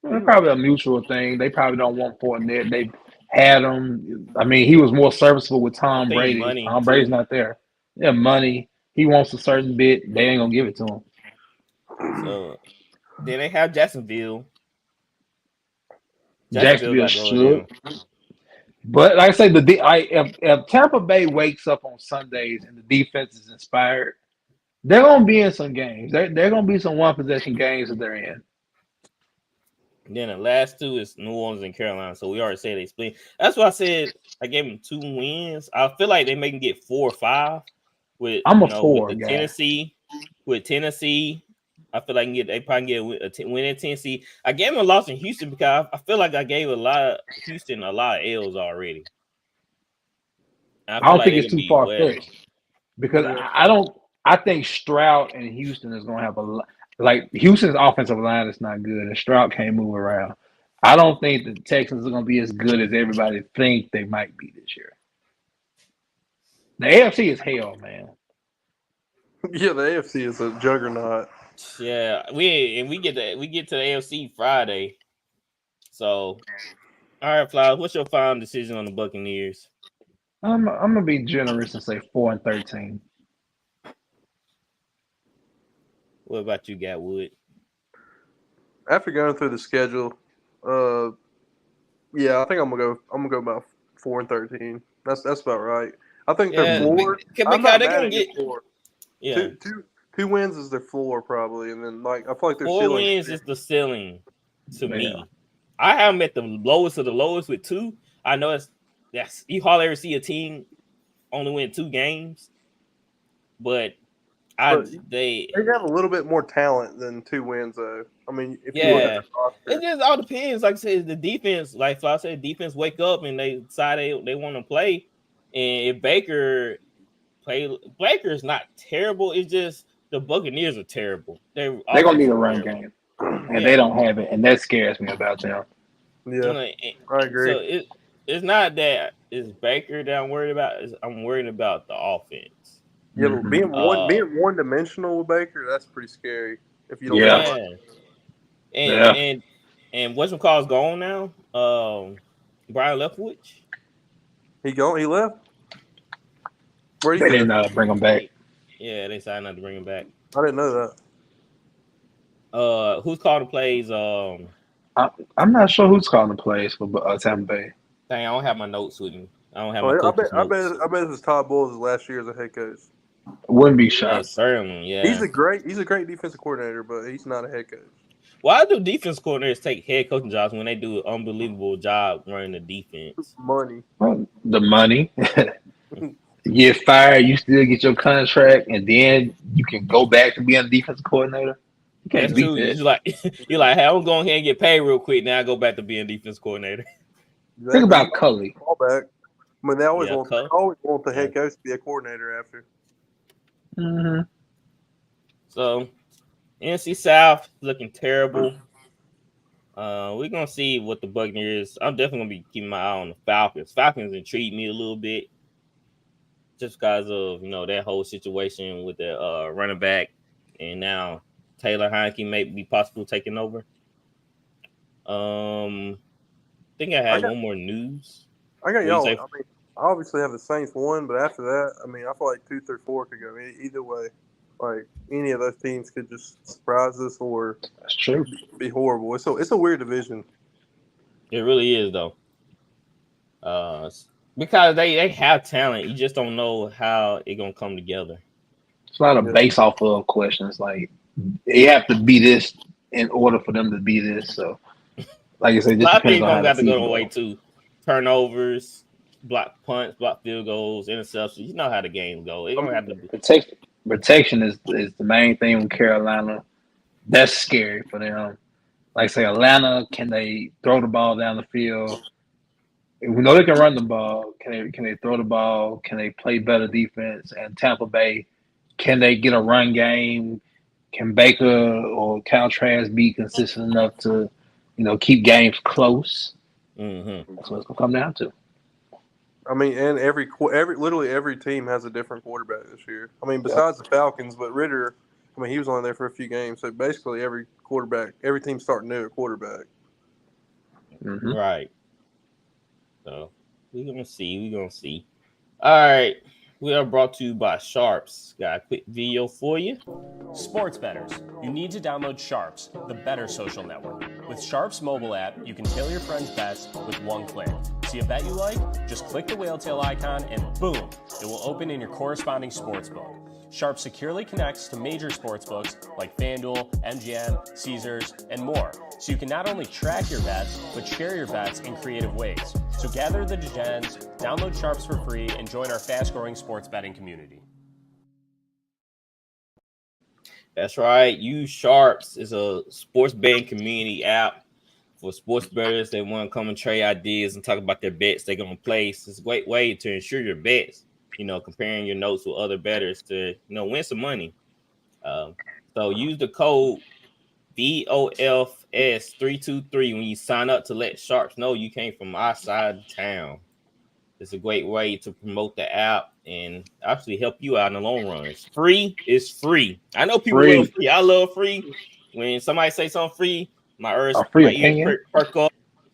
Speaker 3: It's probably a mutual thing. They probably don't want Fournette. They had him. I mean, he was more serviceable with
Speaker 2: I
Speaker 3: Tom
Speaker 2: think
Speaker 3: Brady.
Speaker 2: money
Speaker 3: Tom
Speaker 2: too.
Speaker 3: Brady's not there. Yeah, money. He wants a certain bit. They ain't gonna give it to him.
Speaker 2: So then they have Jacksonville.
Speaker 3: Jacksonville
Speaker 2: got to go
Speaker 3: should.
Speaker 2: down.
Speaker 3: But like I say, if Tampa Bay wakes up on Sundays and the defense is inspired, they're gonna be in some games. They're gonna be some one possession games that they're in.
Speaker 2: Then the last two is New Orleans and Carolina. So we already said they split. That's why I said I gave them 2 wins. I feel like they may can get 4 or 5 with
Speaker 3: I'm a
Speaker 2: with
Speaker 3: 4
Speaker 2: the
Speaker 3: guy.
Speaker 2: Tennessee. With Tennessee, I feel like they probably get a win in Tennessee. I gave them a loss in Houston because I feel like I gave Houston a lot of L's already.
Speaker 3: I don't think it's too far fetched because
Speaker 4: Yeah.
Speaker 3: I think Stroud and Houston is gonna have a lot. Like Houston's offensive line is not good, and Stroud can't move around. I don't think the Texans are gonna be as good as everybody think they might be this year. The AFC is hell, man.
Speaker 4: Yeah, the AFC is a juggernaut.
Speaker 2: Yeah, we get to the AFC Friday. So, all right, Flowers, what's your final decision on the Buccaneers?
Speaker 3: I'm gonna be generous and say 4-13.
Speaker 2: What about you, Gatwood?
Speaker 4: After going through the schedule, yeah, I think I'm gonna go about 4-13. That's about right. I think their floor. I'm not mad at your floor.
Speaker 2: Yeah,
Speaker 4: two wins is their floor probably, and then like I feel like their
Speaker 2: 4
Speaker 4: ceiling.
Speaker 2: wins is the ceiling to me. I have them at the lowest of the lowest with 2. I know you hardly ever see a team only win 2 games, but they
Speaker 4: have a little bit more talent than 2 wins though. I mean, if you look at the roster,
Speaker 2: it just all depends. Like I said, the defense, like I said, defense wake up and they decide they want to play. And if Baker's not terrible. It's just the Buccaneers are terrible. They're
Speaker 3: gonna need a run game, and they don't have it, and that scares me about them.
Speaker 4: Yeah, I agree.
Speaker 2: So it's not that it's Baker that I'm worried about. I'm worried about the offense.
Speaker 4: Yeah, but being one dimensional with Baker, that's pretty scary. If you don't,
Speaker 2: and what's McCall's gone now? Brian Leftwich.
Speaker 4: He left. Where
Speaker 3: they didn't bring him back.
Speaker 2: Yeah, they decided not to bring him back.
Speaker 4: I didn't know
Speaker 2: that. Who's calling the plays?
Speaker 3: I'm not sure who's calling the plays for Tampa Bay.
Speaker 2: Dang, I don't have my notes with me. I don't have my coach's notes.
Speaker 4: I bet it was Todd Bowles' last year as a head coach.
Speaker 3: Wouldn't be shocked.
Speaker 2: Certainly, yeah.
Speaker 4: He's a great defensive coordinator, but he's not a head coach.
Speaker 2: Why do defense coordinators take head coaching jobs when they do an unbelievable job running the defense?
Speaker 4: Money.
Speaker 3: Well, the money. You get fired, you still get your contract, and then you can go back to being a defensive coordinator. You can't beat that.
Speaker 2: You're like, hey, I'm going here and get paid real quick. Now I go back to being defense coordinator.
Speaker 4: Exactly.
Speaker 3: Think about Cully.
Speaker 4: Callback. I mean, they always want the head coach to be a coordinator after.
Speaker 3: Mm-hmm.
Speaker 2: So, NFC South looking terrible. We're gonna see what the Buccaneers. I'm definitely gonna be keeping my eye on the Falcons. Falcons intrigue me a little bit, just because of that whole situation with the running back, and now Taylor Heineke may be possibly taking over. I think I had one more news.
Speaker 4: I got y'all. I mean, I obviously have the Saints 1, but after that, I mean, I feel like 2 through 4 could go either way. Like any of those teams could just surprise us, or
Speaker 3: that's true.
Speaker 4: Be horrible. It's a weird division.
Speaker 2: It really is, though. Because they have talent, you just don't know how it's gonna come together.
Speaker 3: It's a lot of base off of questions. Like they have to be this in order for them to be this. So, like I said,
Speaker 2: a lot of things don't got to go away too. Turnovers, block punts, block field goals, interceptions. You know how the game goes. It don't have to be.
Speaker 3: Protection is the main thing with Carolina. That's scary for them. Like say Atlanta, can they throw the ball down the field? We know they can run the ball. Can they throw the ball? Can they play better defense? And Tampa Bay, can they get a run game? Can Baker or Caltrass be consistent enough to, keep games close?
Speaker 2: Mm-hmm.
Speaker 3: That's what it's gonna come down to.
Speaker 4: I mean, and literally every team has a different quarterback this year. I mean, besides the Falcons, but Ritter, I mean, he was only there for a few games. So basically, every team's starting new at quarterback.
Speaker 3: Mm-hmm.
Speaker 2: Right. So we're gonna see. All right. We are brought to you by Sharps. Got a quick video for you.
Speaker 6: Sports bettors, you need to download Sharps, the better social network. With Sharps mobile app, you can tailor your friend's bets with one click. See a bet you like? Just click the whale tail icon and boom, it will open in your corresponding sportsbook. Sharps securely connects to major sportsbooks like FanDuel, MGM, Caesars, and more, so you can not only track your bets, but share your bets in creative ways. So gather the degens, download Sharps for free, and join our fast-growing sports betting community.
Speaker 2: That's right. Use Sharps is a sports betting community app for sports bettors that want to come and trade ideas and talk about their bets they're going to place. It's a great way to ensure your bets, comparing your notes with other bettors to, win some money. So use the code VOFS323 when you sign up to let Sharps know you came from our side of town. It's a great way to promote the app and actually help you out in the long run. It's free. It's free. I know people love free. I love free. When somebody say something free, my ears perk up.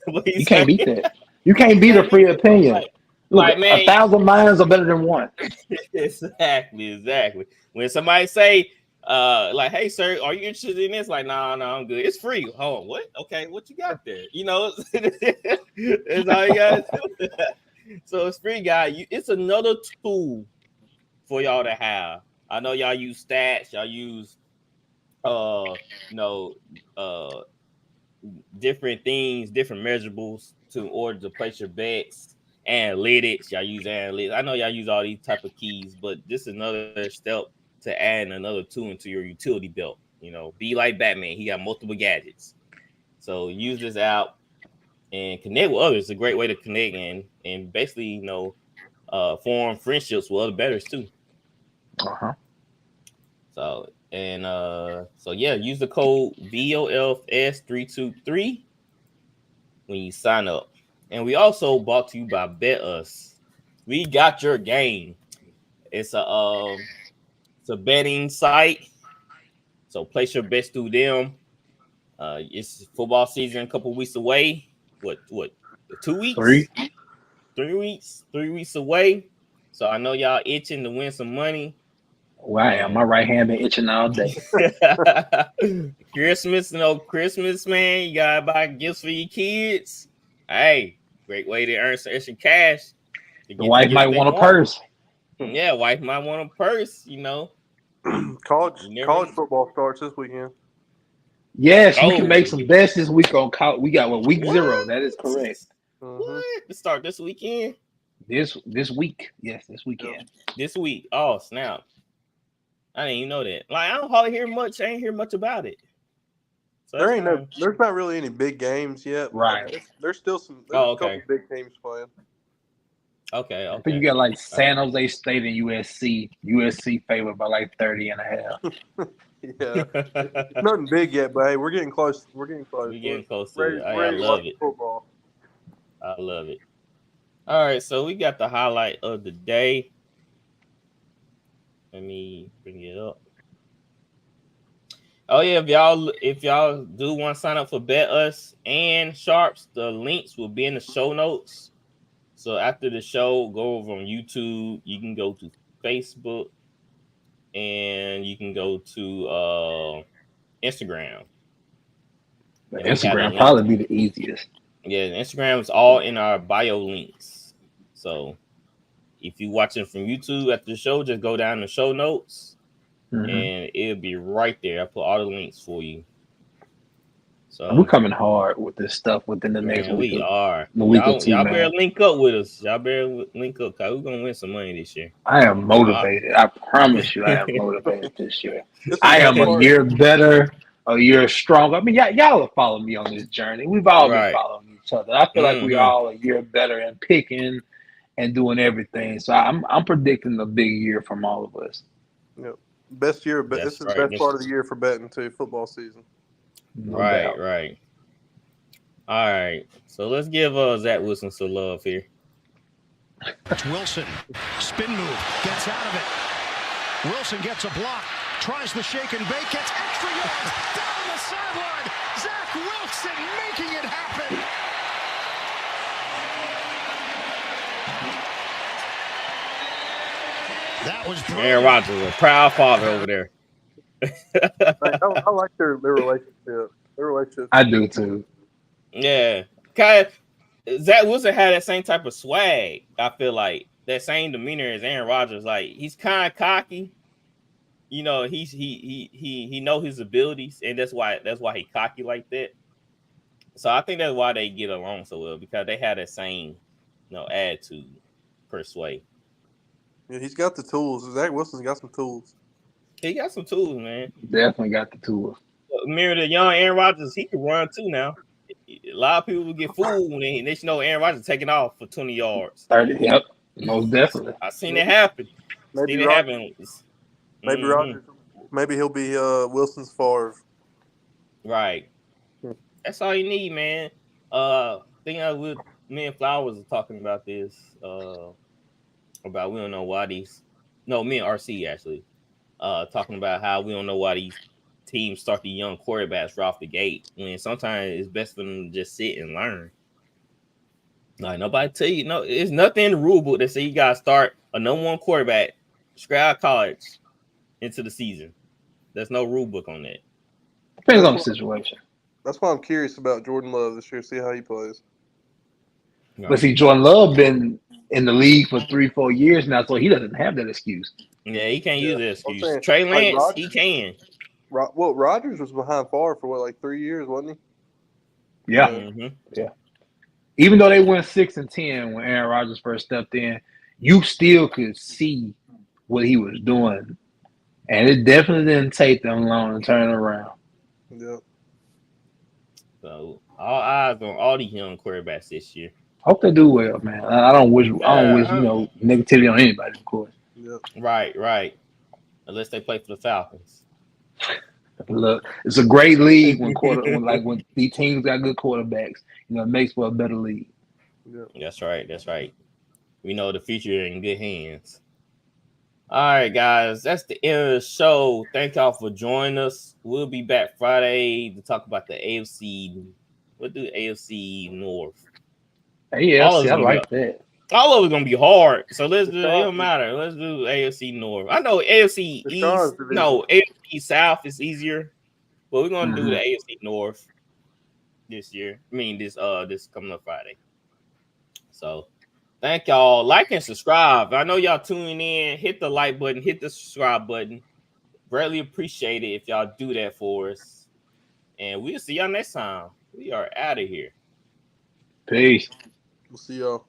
Speaker 3: You can't beat that. You can't beat a free opinion. Look, man, 1,000 minds are better than one.
Speaker 2: Exactly. When somebody say, hey, sir, are you interested in this? Like, no, I'm good. It's free. Hold on, what? Okay, what you got there? That's all you got to do. So it's free, guys. It's another tool for y'all to have. I know y'all use stats, y'all use different things, different measurables in order to place your bets. Analytics, y'all use analytics. I know y'all use all these type of keys, but this is another step to add another tool into your utility belt. Be like Batman. He got multiple gadgets. So use this app and connect with others. It's a great way to connect and basically, form friendships with other bettors too. So use the code VOFS323 when you sign up. And we also brought to you by Bet Us. We got your game. It's a betting site. So place your bets through them. It's football season a couple weeks away. What 2 weeks?
Speaker 3: 3
Speaker 2: weeks? 3 weeks away. So I know y'all itching to win some money.
Speaker 3: Wow, my right hand been itching all day.
Speaker 2: Christmas, man. You gotta buy gifts for your kids. Hey, great way to earn some extra cash.
Speaker 3: The wife might want a purse.
Speaker 2: Yeah, wife might want a purse,
Speaker 4: College football starts this weekend.
Speaker 3: Yes, we can make some bets this week on college. We got week 0. That is correct.
Speaker 2: What? To start this weekend?
Speaker 3: This week. Yes, this weekend.
Speaker 2: This week. Oh, snap. I didn't even know that. Like, I don't hardly hear much. I ain't hear much about it. So
Speaker 4: there's not really any big games yet.
Speaker 3: Right.
Speaker 4: There's still a couple big teams playing.
Speaker 2: Okay.
Speaker 3: I think you got like San Jose State and USC. USC favored by like 30.5.
Speaker 4: Yeah. Nothing big yet, but hey, we're getting close. We're getting close
Speaker 2: to it. I love it.
Speaker 4: Football.
Speaker 2: I love it. All right, so we got the highlight of the day. Let me bring it up. Oh yeah, if y'all do want to sign up for Bet Us and Sharps, the links will be in the show notes. So after the show, go over on YouTube. You can go to Facebook, and you can go to Instagram.
Speaker 3: Instagram probably be the easiest.
Speaker 2: Yeah, Instagram is all in our bio links. So if you're watching from YouTube after the show, just go down the show notes, and it'll be right there. I put all the links for you. So
Speaker 3: we're coming hard with this stuff within the next week.
Speaker 2: We are.
Speaker 3: Y'all
Speaker 2: better link up with us. Y'all better link up, because we're going to win some money this year.
Speaker 3: I am motivated. I promise you I am motivated this year. I am a year better, a year stronger. I mean, y'all have followed me on this journey. We've all been following each other. I feel like we all a year better and picking and doing everything. So I'm predicting a big year from all of us.
Speaker 4: Yep. Best year, but this is the best part of the year for betting too, football season.
Speaker 2: Right. All right, so let's give Zach Wilson some love here.
Speaker 7: That's Wilson. Spin move. Gets out of it. Wilson gets a block. Tries the shake and bake. Gets extra yards. Down the sideline. Zach Wilson making it happen. That was brilliant.
Speaker 2: Aaron Rodgers, a proud father over there.
Speaker 4: I like their relationship. Their relationship.
Speaker 3: I do too.
Speaker 2: Yeah, kind of. Zach Wilson had that same type of swag. I feel like that same demeanor as Aaron Rodgers. Like he's kind of cocky. You know, he know his abilities, and that's why he cocky like that. So I think that's why they get along so well, because they have that same, attitude per se.
Speaker 4: Yeah, he's got the tools. Zach Wilson's got some tools.
Speaker 2: He got some tools, man.
Speaker 3: Definitely got the tools.
Speaker 2: Mirror the young Aaron Rodgers, he can run too now. A lot of people will get fooled when they know Aaron Rodgers taking off for 20 yards.
Speaker 3: 30, yep, most definitely.
Speaker 2: I seen it happen.
Speaker 4: Maybe
Speaker 2: Rodgers.
Speaker 4: Maybe he'll be Wilson's Favre.
Speaker 2: Right. That's all you need, man. Me and Flowers were talking about this. About we don't know why me and RC actually. Talking about how we don't know why these teams start the young quarterbacks right off the gate, when sometimes it's best for them to just sit and learn. Like nobody tell you, it's nothing in the rule book that say you gotta start a number one quarterback straight out of college into the season. There's no rule book on that.
Speaker 3: Depends on the situation.
Speaker 4: That's why I'm curious about Jordan Love this year, see how he plays.
Speaker 2: No.
Speaker 3: But see, Jordan Love been in the league for 3-4 years now, so he doesn't have that excuse.
Speaker 2: Yeah, he can't use that excuse.
Speaker 4: saying,
Speaker 2: Trey Lance,
Speaker 4: Rodgers,
Speaker 2: he can.
Speaker 4: Rodgers was behind Favre for 3 years, wasn't he?
Speaker 3: Yeah.
Speaker 2: Mm-hmm.
Speaker 3: Yeah. Even though they went 6-10 when Aaron Rodgers first stepped in, you still could see what he was doing. And it definitely didn't take them long to turn around.
Speaker 4: Yeah.
Speaker 2: So all eyes on all these young quarterbacks this year.
Speaker 3: Hope they do well, man. I don't wish negativity on anybody, of course.
Speaker 4: Yeah.
Speaker 2: Right. Unless they play for the Falcons.
Speaker 3: Look, it's a great league when these teams got good quarterbacks. It makes for a better league.
Speaker 4: Yeah.
Speaker 2: That's right. We know the future in good hands. All right, guys, that's the end of the show. Thank y'all for joining us. We'll be back Friday to talk about the AFC. We'll do AFC North.
Speaker 3: AFC, I like that.
Speaker 2: All of it's gonna be hard, so let's do. It don't matter. Let's do AFC North. I know AFC East. No, AFC South is easier, but we're gonna do the AFC North this year. I mean, this coming up Friday. So, thank y'all. Like and subscribe. I know y'all tuning in. Hit the like button. Hit the subscribe button. Greatly appreciate it if y'all do that for us. And we'll see y'all next time. We are out of here.
Speaker 3: Peace.
Speaker 4: We'll see y'all.